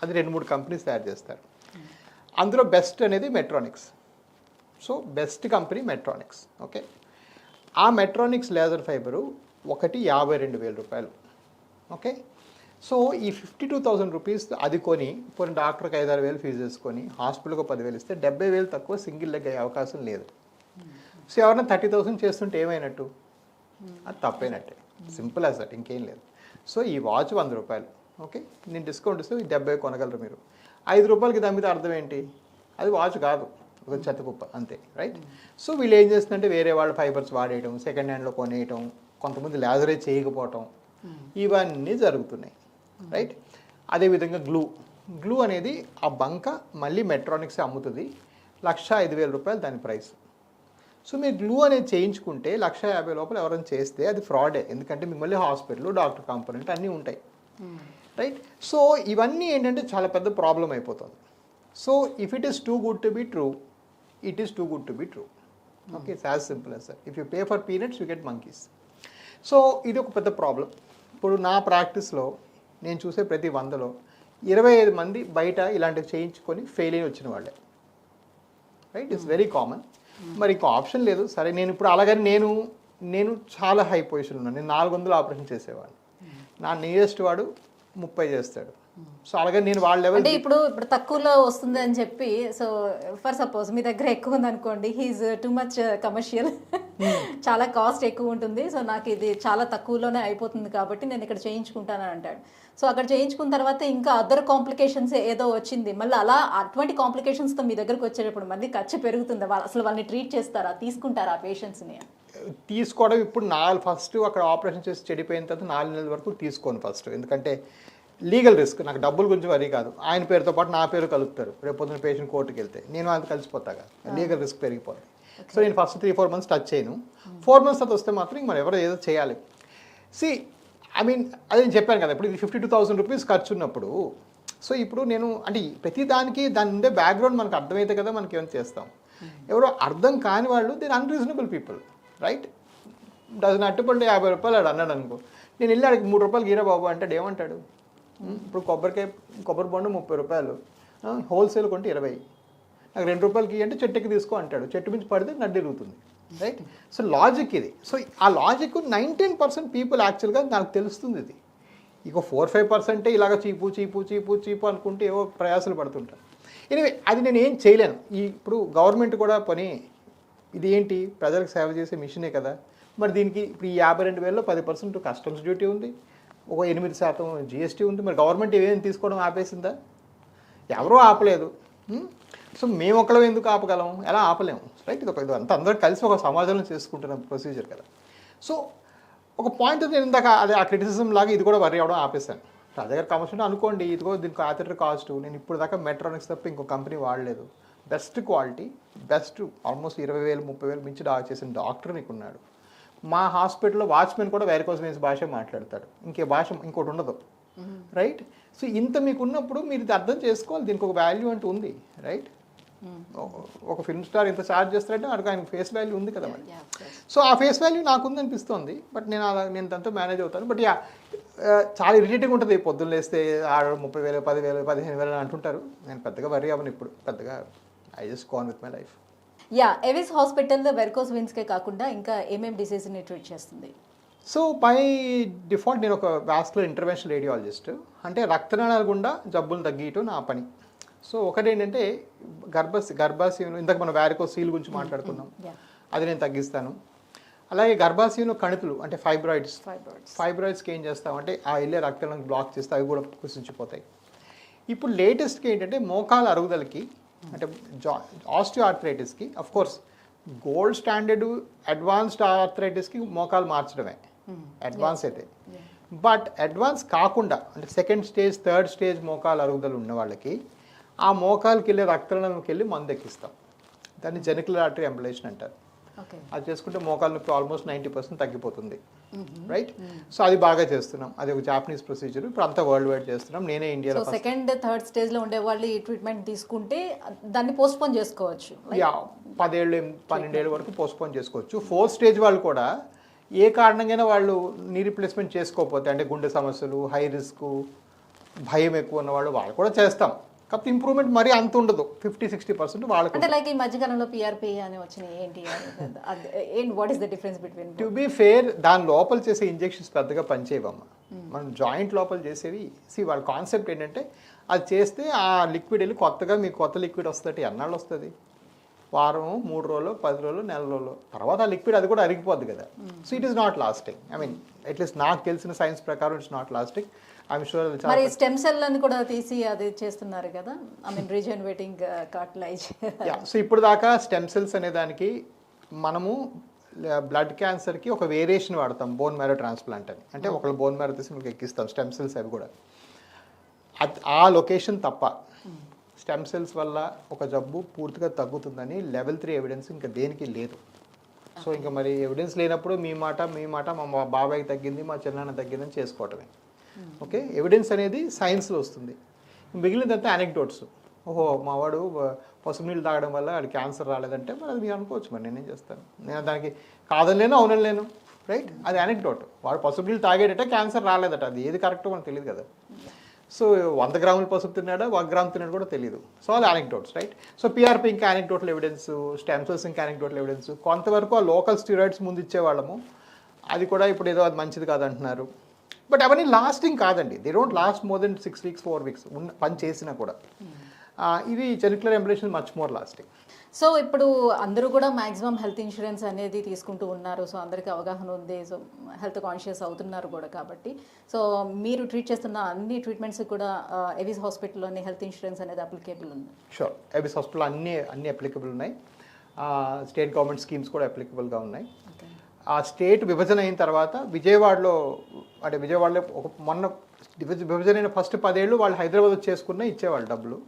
[SPEAKER 2] అది 2-3 కంపెనీస్ తయారు చేస్తారు. అందులో బెస్ట్ అనేది Medtronic. So best company Medtronic. Okay, ఆ మెట్రానిక్స్ లేజర్ ఫైబరు ఒకటి 52,000 రూపాయలు. ఓకే, సో ఈ 52,000 రూపీస్ అది కొని పోనీ డాక్టర్కి 5-6 వేలు ఫీజు వేసుకొని హాస్పిటల్కి 10,000 ఇస్తే 70,000 తక్కువ సింగిల్ లెగ్ అయ్యే అవకాశం లేదు. సో ఎవరైనా 30,000 చేస్తుంటే ఏమైనట్టు? అది తప్పైనట్టే. సింపుల్ యాజ్ దట్, ఇంకేం లేదు. సో ఈ వాచ్ 100 రూపాయలు. ఓకే, నేను డిస్కౌంట్ ఇస్తే 70 కొనగలరు మీరు. 5 రూపాయలకి దాని అర్థం ఏంటి? అది వాచ్ కాదు, ఒక చెత్తకుప్ప అంతే. రైట్. సో వీళ్ళు ఏం చేస్తుందంటే వేరే వాళ్ళ ఫైబర్స్ వాడేయడం, సెకండ్ హ్యాండ్లో కొనేయటం, కొంతమంది లేజరైజ్ చేయకపోవటం, ఇవన్నీ జరుగుతున్నాయి. రైట్. అదేవిధంగా గ్లూ అనేది ఆ బంక మళ్ళీ మెట్రానిక్స్ అమ్ముతుంది, 1,05,000 రూపాయలు దాని ప్రైస్. సో మీరు గ్లూ అనేది చేయించుకుంటే 1,50,000 లోపల ఎవరైనా చేస్తే అది ఫ్రాడే, ఎందుకంటే మీకు మళ్ళీ హాస్పిటల్, డాక్టర్ కాంపోనెంట్ అన్నీ ఉంటాయి. రైట్. సో ఇవన్నీ ఏంటంటే చాలా పెద్ద ప్రాబ్లం అయిపోతుంది. So if it is too good to be true, it is too good to be true. Okay, it's as simple as that. If you pay for peanuts you get monkeys. So ఇది ఒక పెద్ద ప్రాబ్లం. ఇప్పుడు నా ప్రాక్టీస్లో నేను చూసే ప్రతి 100లో 25 మంది బయట ఇలాంటివి చేయించుకొని ఫెయిల్ అయి వచ్చిన వాళ్ళే. Right, it's very common. మరి ఇంకో ఆప్షన్ లేదు. సరే, నేను ఇప్పుడు అలాగని నేను చాలా హై పొజిషన్ ఉన్నాను. నేను 400 ఆపరేషన్ చేసేవాడిని. నా నియరెస్ట్ వాడు 30 చేస్తాడు. సో అలాగే నేను వాళ్ళ లెవెల్
[SPEAKER 1] అంటే ఇప్పుడు తక్కువలో వస్తుంది అని చెప్పి, సో ఫర్ సపోజ్ మీ దగ్గర ఎక్కువ ఉంది అనుకోండి, హీఈస్ టూ మచ్ కమర్షియల్, చాలా కాస్ట్ ఎక్కువ ఉంటుంది, సో నాకు ఇది చాలా తక్కువలోనే అయిపోతుంది కాబట్టి నేను ఇక్కడ చేయించుకుంటానని అంటాడు. సో అక్కడ చేయించుకున్న తర్వాత ఇంకా అదర్ కాంప్లికేషన్స్ ఏదో వచ్చింది, మళ్ళీ అలా అటువంటి కాంప్లికేషన్స్తో మీ దగ్గరకు వచ్చేటప్పుడు మళ్ళీ ఖర్చు పెరుగుతుంది. అసలు వాళ్ళని ట్రీట్ చేస్తారా, తీసుకుంటారా పేషెంట్స్ని?
[SPEAKER 2] తీసుకోవడం ఇప్పుడు ఫస్ట్ అక్కడ ఆపరేషన్ చేసి చెడిపోయిన తర్వాత 4 నెలల వరకు తీసుకోను ఫస్ట్. ఎందుకంటే లీగల్ రిస్క్, నాకు డబ్బుల గురించి వరీ కాదు. ఆయన పేరుతో పాటు నా పేరు కలుపుతారు. రేపు పొద్దున పేషెంట్ కోర్టుకి వెళ్తే నేను అది కలిసిపోతాగా, లీగల్ రిస్క్ పెరిగిపోతుంది. సో నేను ఫస్ట్ 3-4 మంత్స్ టచ్ చేయను. 4 మంత్స్ తర్వాత వస్తే మాత్రం ఇంక మనం ఎవరో ఏదో చేయాలి. ఐ మీన్ అది నేను చెప్పాను కదా, ఇప్పుడు ఇది 52,000 రూపీస్ ఖర్చు ఉన్నప్పుడు, సో ఇప్పుడు నేను అంటే ప్రతి దానికి దాని ఉండే బ్యాక్గ్రౌండ్ మనకు అర్థమైతే కదా మనకి ఏమైనా చేస్తాం. ఎవరో అర్థం కాని వాళ్ళు దీని అన్రీజనబుల్ పీపుల్. రైట్. డజన్ అట్టుపండు 50 రూపాయలు ఆడు అన్నాడు అనుకో, నేను వెళ్ళి ఆడికి 3 రూపాయలు గీరా బాబు అంటాడు. ఏమంటాడు? ఇప్పుడు కొబ్బరి బొండు 30 రూపాయలు, హోల్సేల్ కొంటే 20, నాకు 2 రూపాయలకి అంటే చెట్టుకి తీసుకో అంటాడు. చెట్టు మించి పడితే నడ్డు ఇరుగుతుంది. రైట్. సో లాజిక్ ఇది. సో ఆ లాజిక్ 19% పీపుల్ యాక్చువల్గా నాకు తెలుస్తుంది. ఇది ఇక 4-5% ఇలాగ చీపు అనుకుంటే ఏవో ప్రయాసాలు పడుతుంటారు. ఎనివే అది నేను ఏం చేయలేను. ఇప్పుడు గవర్నమెంట్ కూడా పని ఇది ఏంటి, ప్రజలకు సేవ చేసే మిషనే కదా. మరి దీనికి ఇప్పుడు ఈ 52,000లో 10% కస్టమ్స్ డ్యూటీ ఉంది, ఒక 8% జిఎస్టీ ఉంది. మరి గవర్నమెంట్ ఏమేమి తీసుకోవడం ఆపేసిందా? ఎవరూ ఆపలేదు. సో మేము ఒకళ్ళం ఎందుకు ఆపగలం? ఎలా ఆపలేము. రైట్. ఇది అంతా అందరూ కలిసి ఒక సమాజంలో చేసుకుంటున్న ప్రొసీజర్ కదా. సో ఒక పాయింట్ నేను ఇందాక అదే ఆ క్రిటిసిజం లాగా ఇది కూడా వరి అవడం ఆపేశాను. నా దగ్గర కమర్షియల్ అనుకోండి, ఇదిగో దీనికి ఆథర్ కాస్ట్, నేను ఇప్పుడు దాకా మెట్రానిక్స్ తప్ప ఇంకో కంపెనీ వాడలేదు. బెస్ట్ క్వాలిటీ, బెస్ట్ ఆల్మోస్ట్ 20,000-30,000 మించి చేసిన డాక్టర్ నీకు ఉన్నాడు. మా హాస్పిటల్లో వాచ్మెన్ కూడా వేరికోస్ వెయిన్స్ భాష మాట్లాడతాడు, ఇంకే భాష ఇంకోటి ఉండదు. రైట్. సో ఇంత మీకు ఉన్నప్పుడు మీరు ఇది అర్థం చేసుకోవాలి, దీనికి ఒక వాల్యూ అంటూ ఉంది. రైట్. ఒక ఫిల్మ్ స్టార్ ఇంత ఛార్జ్ చేస్తారంటే అక్కడ ఆయన ఫేస్ వాల్యూ ఉంది కదా మరి. సో ఆ ఫేస్ వాల్యూ నాకు ఉంది అనిపిస్తుంది. బట్ నేను దాంతో మేనేజ్ అవుతాను. బట్ చాలా ఇరిటేటింగ్ ఉంటుంది. పొద్దున్న లేస్తే 30,000, 10,000, 15,000 అంటుంటారు. నేను పెద్దగా వరీ అవ్వను ఇప్పుడు, పెద్దగా I just go on with my life.
[SPEAKER 1] Avis hospital varicose వెయిన్స్కే కాకుండా ఇంకా ఏమేమి డిసీజ్ని ట్రీట్ చేస్తుంది?
[SPEAKER 2] సో బై డిఫాల్ట్ నేను ఒక వాస్కులర్ ఇంటర్వెన్షనల్ రేడియాలజిస్ట్. అంటే రక్తనాళాల గుండా జబ్బులు తగ్గియటం నా పని. సో ఒకటి ఏంటంటే గర్భాశయం, ఇంతకు మనం వారికోస్ సీల్ గురించి మాట్లాడుకున్నాం, అది నేను తగ్గిస్తాను. అలాగే గర్భాశయంలో కణుపులు అంటే ఫైబ్రాయిడ్స్కి ఏం చేస్తామంటే ఆ వెళ్ళే రక్తాలను బ్లాక్ చేస్తే అవి కూడా కుసించిపోతాయి. ఇప్పుడు లేటెస్ట్గా ఏంటంటే మోకాల అరుగుదలకి అంటే ఆస్టియో ఆర్థరైటిస్కి, అఫ్కోర్స్ గోల్డ్ స్టాండర్డ్ అడ్వాన్స్డ్ ఆర్థరైటిస్కి మోకాలు మార్చడమే అడ్వాన్స్ అయితే. బట్ అడ్వాన్స్ కాకుండా అంటే సెకండ్ స్టేజ్, థర్డ్ స్టేజ్ మోకాలు అరుగుదల ఉన్న వాళ్ళకి ఆ మోకాలకి వెళ్ళే రక్తనాళాలకు వెళ్ళి మందు ఎక్కిస్తాం. దాన్ని జెనికులర్ ఆర్టరీ ఎంబలేషన్ అంటారు. అది చేసుకుంటే మోకాలు నొప్పి ఆల్మోస్ట్ 90% తగ్గిపోతుంది. రైట్. సో అది బాగా చేస్తున్నాం. అది ఒక జాపనీస్ ప్రొసీజర్. ఇప్పుడు అంతా వరల్డ్ వైడ్ చేస్తున్నాం. నేనే ఇండియాలో
[SPEAKER 1] సెకండ్ థర్డ్ స్టేజ్లో ఉండే వాళ్ళు ఈ ట్రీట్మెంట్ తీసుకుంటే దాన్ని పోస్ట్పోన్ చేసుకోవచ్చు.
[SPEAKER 2] 10 ఏళ్ళు 12 ఏళ్ళ వరకు పోస్ట్పోన్ చేసుకోవచ్చు. 4th స్టేజ్ వాళ్ళు కూడా ఏ కారణంగా వాళ్ళు నీ రీప్లేస్మెంట్ చేసుకోకపోతే, అంటే గుండె సమస్యలు, హై రిస్క్, భయం ఎక్కువ ఉన్న వాళ్ళు కూడా చేస్తాం. కాకపోతే ఇంప్రూవ్మెంట్ మరీ అంత ఉండదు, 50-60% వాళ్ళకు.
[SPEAKER 1] అంటే లైక్ ఈ మధ్యకాలంలో పిఆర్పి అని వచ్చినాయి ఏంటి what is the difference between?
[SPEAKER 2] To be fair, దాని లోపల చేసే ఇంజెక్షన్స్ పెద్దగా పనిచేయవమ్మా. మనం జాయింట్ లోపల చేసేవి వాళ్ళ కాన్సెప్ట్ ఏంటంటే అది చేస్తే ఆ లిక్విడ్ వెళ్ళి కొత్తగా మీకు కొత్త లిక్విడ్ వస్తుంది. ఎన్నాళ్ళు వస్తుంది? వారం, 3 రోజులు, 10 రోజులు, నెల రోజులు తర్వాత ఆ లిక్విడ్ అది కూడా అరిగిపోద్ది కదా. So it is not lasting. I mean at least నాకు తెలిసిన సైన్స్ ప్రకారం it's not lasting. I'm sure.
[SPEAKER 1] మరి స్టెమ్ సెల్ అని కూడా తీసి అది చేస్తున్నారు కదా, I mean regenerating cartilage.
[SPEAKER 2] So ఇప్పుడు దాకా స్టెమ్ సెల్స్ అనే దానికి మనము బ్లడ్ క్యాన్సర్కి ఒక వేరియేషన్ వాడతాం, బోన్ మ్యారో ట్రాన్స్ప్లాంట్ అని. అంటే ఒకళ్ళు బోన్ మ్యారో తీసి మీకు ఎక్కిస్తాం స్టెమ్ సెల్స్. అవి కూడా ఆ లొకేషన్ తప్ప స్టెమ్ సెల్స్ వల్ల ఒక జబ్బు పూర్తిగా తగ్గుతుందని లెవెల్ 3 ఎవిడెన్స్ ఇంకా దేనికి లేదు. సో ఇంకా మరి ఎవిడెన్స్ లేనప్పుడు మీ మాట మా బాబాయ్కి తగ్గింది, మా చిన్నాన్న తగ్గిందని చేసుకోవటమే. ఓకే, ఎవిడెన్స్ అనేది సైన్స్లో వస్తుంది. మిగిలినంతా అనెక్డోట్స్. ఓహో మావాడు పసుపు నీళ్ళు తాగడం వల్ల అది క్యాన్సర్ రాలేదంటే మరి అది మీరు అనుకోవచ్చు. మరి నేనేం చేస్తాను? నేను దానికి కాదనలేను, అవునలేను, రైట్? అది అనెక్డోట్. వాడు పసుపు నీళ్ళు తాగేటట్టే క్యాన్సర్ రాలేదట. అది ఏది కరెక్టో మనకు తెలియదు కదా. సో 100 గ్రాముల పసుపు తిన్నాడా, 1 గ్రామ్ తిన్నాడు కూడా తెలియదు. సో అది అనెక్డోట్స్, రైట్? సో పిఆర్పి ఇంకా అనెక్డోటల్ ఎవిడెన్స్, స్టెమ్ సెల్స్ ఇంకా అనెక్డోటల్ ఎవిడెన్స్. కొంతవరకు ఆ లోకల్ స్టీరాయిడ్స్ ముందు ఇచ్చేవాళ్ళము, అది కూడా ఇప్పుడు ఏదో అది మంచిది కాదంటున్నారు. బట్ అవన్నీ లాస్టింగ్ కాదండి. They don't last more than 6 weeks 4 weeks పని చేసినా కూడా. ఇది జెనిక్యులర్ ఎంబ్లేషన్ మచ్ మోర్ లాస్టింగ్.
[SPEAKER 1] సో ఇప్పుడు అందరూ కూడా మ్యాక్సిమం హెల్త్ ఇన్సూరెన్స్ అనేది తీసుకుంటూ ఉన్నారు. సో అందరికీ అవగాహన ఉంది. సో హెల్త్ కాన్షియస్ అవుతున్నారు కూడా. కాబట్టి సో మీరు ట్రీట్ చేస్తున్న అన్ని ట్రీట్మెంట్స్ కూడా ఎవిస్ హాస్పిటల్లోని హెల్త్ ఇన్సూరెన్స్ అనేది అప్లికేబుల్ ఉంది?
[SPEAKER 2] షూర్, ఎవిస్ హాస్పిటల్ అన్ని అప్లికబుల్ ఉన్నాయి. స్టేట్ గవర్నమెంట్ స్కీమ్స్ కూడా అప్లికబుల్గా ఉన్నాయి. ఆ స్టేట్ విభజన అయిన తర్వాత విజయవాడలో మొన్న విభజన అయిన ఫస్ట్ 10 ఏళ్ళు వాళ్ళు హైదరాబాద్ చేసుకున్న ఇచ్చేవాళ్ళు డబ్బులు,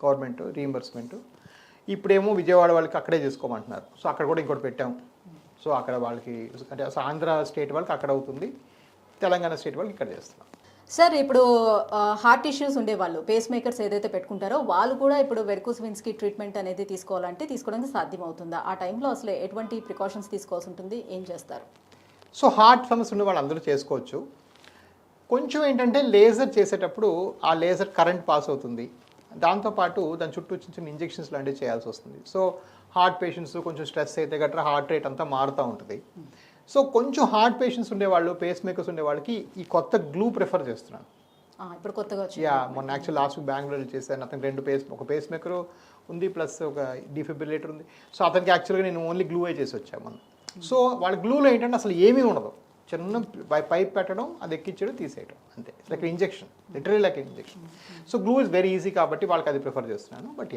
[SPEAKER 2] గవర్నమెంట్ రీయింబర్స్మెంట్. ఇప్పుడేమో విజయవాడ వాళ్ళకి అక్కడే చేసుకోమంటున్నారు. సో అక్కడ కూడా ఇంకోటి పెట్టాం. సో అక్కడ వాళ్ళకి అంటే ఆంధ్ర స్టేట్ వాళ్ళకి అక్కడ అవుతుంది, తెలంగాణ స్టేట్ వాళ్ళకి ఇక్కడ చేస్తున్నాం.
[SPEAKER 1] సార్ ఇప్పుడు హార్ట్ ఇష్యూస్ ఉండేవాళ్ళు, పేస్ మేకర్స్ ఏదైతే పెట్టుకుంటారో వాళ్ళు కూడా ఇప్పుడు వెరికోస్ వెయిన్స్కి ట్రీట్మెంట్ అనేది తీసుకోవడానికి సాధ్యమవుతుందా? ఆ టైంలో అసలు ఎటువంటి ప్రికాషన్స్ తీసుకోవాల్సి ఉంటుంది, ఏం చేస్తారు?
[SPEAKER 2] సో హార్ట్ సమస్య ఉన్న వాళ్ళు అందరూ చేసుకోవచ్చు. కొంచెం ఏంటంటే లేజర్ చేసేటప్పుడు ఆ లేజర్ కరెంట్ పాస్ అవుతుంది, దాంతోపాటు దాని చుట్టూ చిన్న ఇంజెక్షన్స్ లాంటివి చేయాల్సి వస్తుంది. సో హార్ట్ పేషెంట్స్ కొంచెం స్ట్రెస్ అయితే గట్రా హార్ట్ రేట్ అంతా మారుతూ ఉంటుంది. సో కొంచెం హార్ట్ పేషెంట్స్ ఉండేవాళ్ళు, పేస్ మేకర్స్ ఉండేవాళ్ళకి ఈ కొత్త గ్లూ ప్రిఫర్ చేస్తున్నాను.
[SPEAKER 1] ఇప్పుడు కొత్తగా
[SPEAKER 2] మొన్న యాక్చువల్ లాస్ట్ వీక్ బెంగళూరులో చేశాను. అతనికి ఒక పేస్ మేకర్ ఉంది ప్లస్ ఒక డిఫిబ్రిలేటర్ ఉంది. సో అతనికి యాక్చువల్గా నేను ఓన్లీ గ్లూ చేసి వచ్చాను మొన్న. సో వాళ్ళ గ్లూలో ఏంటంటే అసలు ఏమీ ఉండదు, చిన్న పైప్ పెట్టడం, అది ఎక్కించడం, తీసేయడం, అంతే. Like injection, literally like injection. So glue is very easy కాబట్టి వాళ్ళకి అది ప్రిఫర్ చేస్తున్నాను. బట్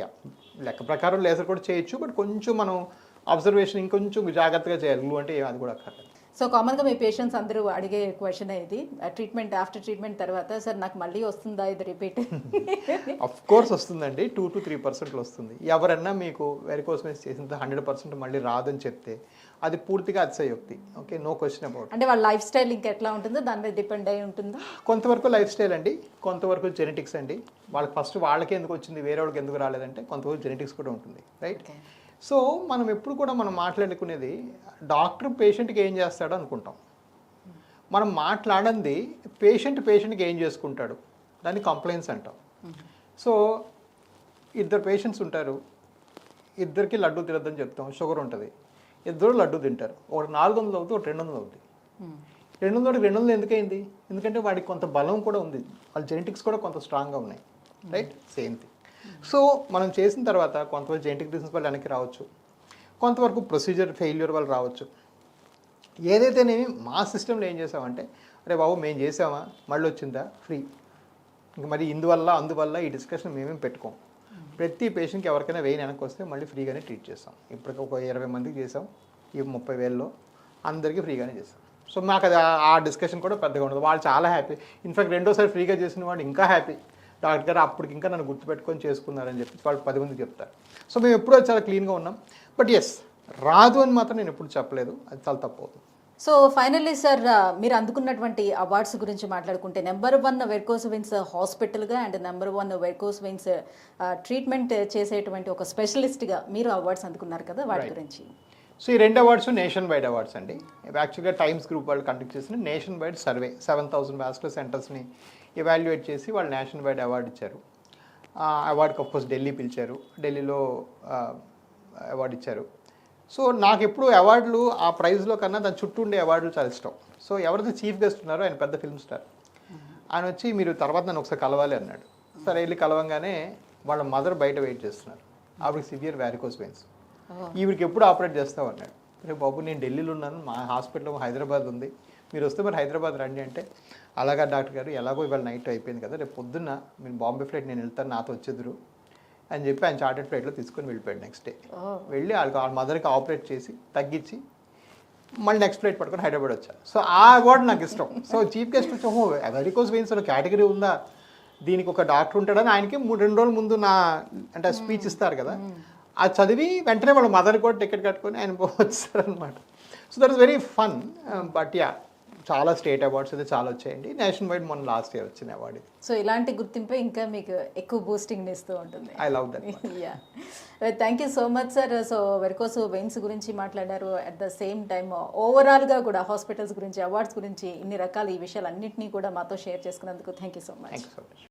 [SPEAKER 2] లెక్క ప్రకారం లేజర్ కూడా చేయొచ్చు, బట్ కొంచెం మనం అబ్జర్వేషన్ ఇంకొంచెం జాగ్రత్తగా చేయాలి. గ్లూ అంటే అది కూడా అక్కర్లేదు.
[SPEAKER 1] సో కామన్గా మీ పేషెంట్స్ అందరూ అడిగే క్వశ్చన్ ఇది, ట్రీట్మెంట్ ఆఫ్టర్ ట్రీట్మెంట్ తర్వాత సార్ నాకు మళ్ళీ వస్తుందా ఇది రిపీట్?
[SPEAKER 2] అఫ్ కోర్స్ వస్తుందండి, 2 to 3% వస్తుంది. ఎవరన్నా మీకు వెరికోస్ వెయిన్స్ చేసిన 100% మళ్ళీ రాదని చెప్తే అది పూర్తిగా అతిశయోక్తి. Okay, no question about.
[SPEAKER 1] అంటే వాళ్ళ లైఫ్ స్టైల్ ఇంకా ఎట్లా ఉంటుందో దాని మీద డిపెండ్ అయి ఉంటుందా?
[SPEAKER 2] కొంతవరకు లైఫ్ స్టైల్ అండి, కొంతవరకు జెనెటిక్స్ అండి. వాళ్ళకి ఫస్ట్ వాళ్ళకి ఎందుకు వచ్చింది, వేరే వాళ్ళకి ఎందుకు రాలేదంటే కొంతవరకు జెనెటిక్స్ కూడా ఉంటుంది, రైట్? సో మనం ఎప్పుడు కూడా మనం మాట్లాడుకునేది డాక్టర్ పేషెంట్కి ఏం చేస్తాడో అనుకుంటాం. మనం మాట్లాడంది పేషెంట్కి ఏం చేసుకుంటాడు, దాన్ని కంప్లైంట్స్ అంటాం. సో 2 పేషెంట్స్ ఉంటారు, ఇద్దరికి లడ్డు తినద్దని చెప్తాం, షుగర్ ఉంటుంది, ఇద్దరు లడ్డు తింటారు. ఒకటి 400 అవుతుంది, ఒకటి 200 అవుతుంది. 200 ఎందుకైంది? ఎందుకంటే వాడికి కొంత బలం కూడా ఉంది, వాళ్ళ జెనెటిక్స్ కూడా కొంత స్ట్రాంగ్గా ఉన్నాయి, రైట్? Same thing. సో మనం చేసిన తర్వాత కొంతవరకు జెనెటిక్ రీజన్స్ వల్ల వెనక్కి రావచ్చు, కొంతవరకు ప్రొసీజర్ ఫెయిల్యూర్ వల్ల రావచ్చు. ఏదైతేనేమి మా సిస్టంలో ఏం చేసామంటే, అరే బాబు మేము చేసామా, మళ్ళీ వచ్చిందా, ఫ్రీ. ఇంకా మరి అందువల్ల ఈ డిస్కషన్ మేమేం పెట్టుకోం. ప్రతి పేషెంట్కి ఎవరికైనా వెనక్కి వస్తే మళ్ళీ ఫ్రీగానే ట్రీట్ చేస్తాం. ఇప్పటికి ఒక 20 మందికి చేసాం, ఈ 30,000లో అందరికీ ఫ్రీగానే చేస్తాం. సో మాకు అది ఆ డిస్కషన్ కూడా పెద్దగా ఉండదు. వాళ్ళు చాలా హ్యాపీ. ఇన్ఫాక్ట్ రెండోసారి ఫ్రీగా చేసిన వాడు ఇంకా హ్యాపీ. డాక్టర్ గారు అప్పటికి ఇంకా నన్ను గుర్తుపెట్టుకొని చేసుకున్నారని చెప్పి వాళ్ళు 10 మందికి చెప్తారు. సో మేము ఎప్పుడూ చాలా క్లీన్గా ఉన్నాం. బట్ ఎస్, రాదు అని మాత్రం నేను ఎప్పుడు చెప్పలేదు, అది చాలా తప్పు అవుతుంది.
[SPEAKER 1] సో ఫైనల్లీ సార్, మీరు అందుకున్నటువంటి అవార్డ్స్ గురించి మాట్లాడుకుంటే నెంబర్ 1 వెరికోస్ వెయిన్స్ హాస్పిటల్గా and number 1 varicose veins treatment చేసేటువంటి ఒక స్పెషలిస్ట్గా మీరు అవార్డ్స్ అందుకున్నారు కదా, వాటి గురించి.
[SPEAKER 2] సో ఈ 2 అవార్డ్స్ నేషన్ వైడ్ అవార్డ్స్ అండి. యాక్చువల్గా టైమ్స్ గ్రూప్ వాళ్ళు కండక్ట్ చేసిన నేషన్ వైడ్ సర్వే 7,000 వాస్కులర్ సెంటర్స్ని ఎవాల్యుయేట్ చేసి వాళ్ళు నేషన్ వైడ్ అవార్డు ఇచ్చారు. అవార్డుకి అఫ్కోర్స్ ఢిల్లీ పిలిచారు, ఢిల్లీలో అవార్డు ఇచ్చారు. సో నాకు ఎప్పుడు అవార్డులు ఆ ప్రైజ్లో కన్నా దాని చుట్టూ ఉండే అవార్డులు చాలా ఇష్టం. సో ఎవరైతే చీఫ్ గెస్ట్ ఉన్నారో ఆయన పెద్ద ఫిల్మ్ స్టార్, ఆయన వచ్చి మీరు తర్వాత నన్ను ఒకసారి కలవాలి అన్నాడు. సరే వెళ్ళి కలవంగానే వాళ్ళ మదర్ బయట వెయిట్ చేస్తున్నారు, ఆవిడకి సివియర్ వ్యారికోస్ వెయిన్స్, ఈవిడికి ఎప్పుడు ఆపరేట్ చేస్తావు అన్నాడు. రేపు బాబు నేను ఢిల్లీలో ఉన్నాను, మా హాస్పిటల్ హైదరాబాద్ ఉంది, మీరు వస్తే మరి హైదరాబాద్ రండి అంటే, అలాగా డాక్టర్ గారు ఎలాగో ఇవాళ నైట్ అయిపోయింది కదా, రేపు పొద్దున్న మీరు బాంబే ఫ్లైట్ నేను వెళ్తాను, నాతో వచ్చేద్దరు అని చెప్పి ఆయన చార్టెడ్ ఫ్లైట్లో తీసుకొని వెళ్ళిపోయాడు. నెక్స్ట్ డే వెళ్ళి వాళ్ళ మదర్కి ఆపరేట్ చేసి తగ్గించి మళ్ళీ నెక్స్ట్ ఫ్లైట్ పట్టుకొని హైదరాబాద్ వచ్చాను. సో ఆ అవార్డు నాకు ఇష్టం. సో చీఫ్ గెస్ట్ వచ్చి ఓహో వెరికోస్ వెయిన్స్ అనే కేటగిరీ ఉందా, దీనికి ఒక డాక్టర్ ఉంటాడని ఆయనకి 2 రోజుల ముందు అంటే స్పీచ్ ఇస్తారు కదా, అది చదివి వెంటనే వాళ్ళ మదర్ కూడా టికెట్ కట్టుకొని ఆయన వచ్చారనమాట. So that is very fun. But yeah, చాలా స్టేట్ అవార్డ్స్ అయితే చాలా వచ్చాయండి. నేషనల్ వైడ్ మొన్న లాస్ట్ ఇయర్ వచ్చిన అవార్డు.
[SPEAKER 1] సో ఇలాంటి గుర్తింపు ఇంకా మీకు ఎక్కువ బూస్టింగ్ ఇస్తూ ఉంటుంది.
[SPEAKER 2] I love that.
[SPEAKER 1] Yeah, thank you so much sir. So varicose veins గురించి మాట్లాడారు, అట్ ద సేమ్ టైమ్ ఓవరాల్గా కూడా హాస్పిటల్స్ గురించి, అవార్డ్స్ గురించి, ఇన్ని రకాల ఈ విషయాలు అన్నింటినీ కూడా మాతో షేర్ చేసుకున్నందుకు thank you so much.
[SPEAKER 2] Thank you so much.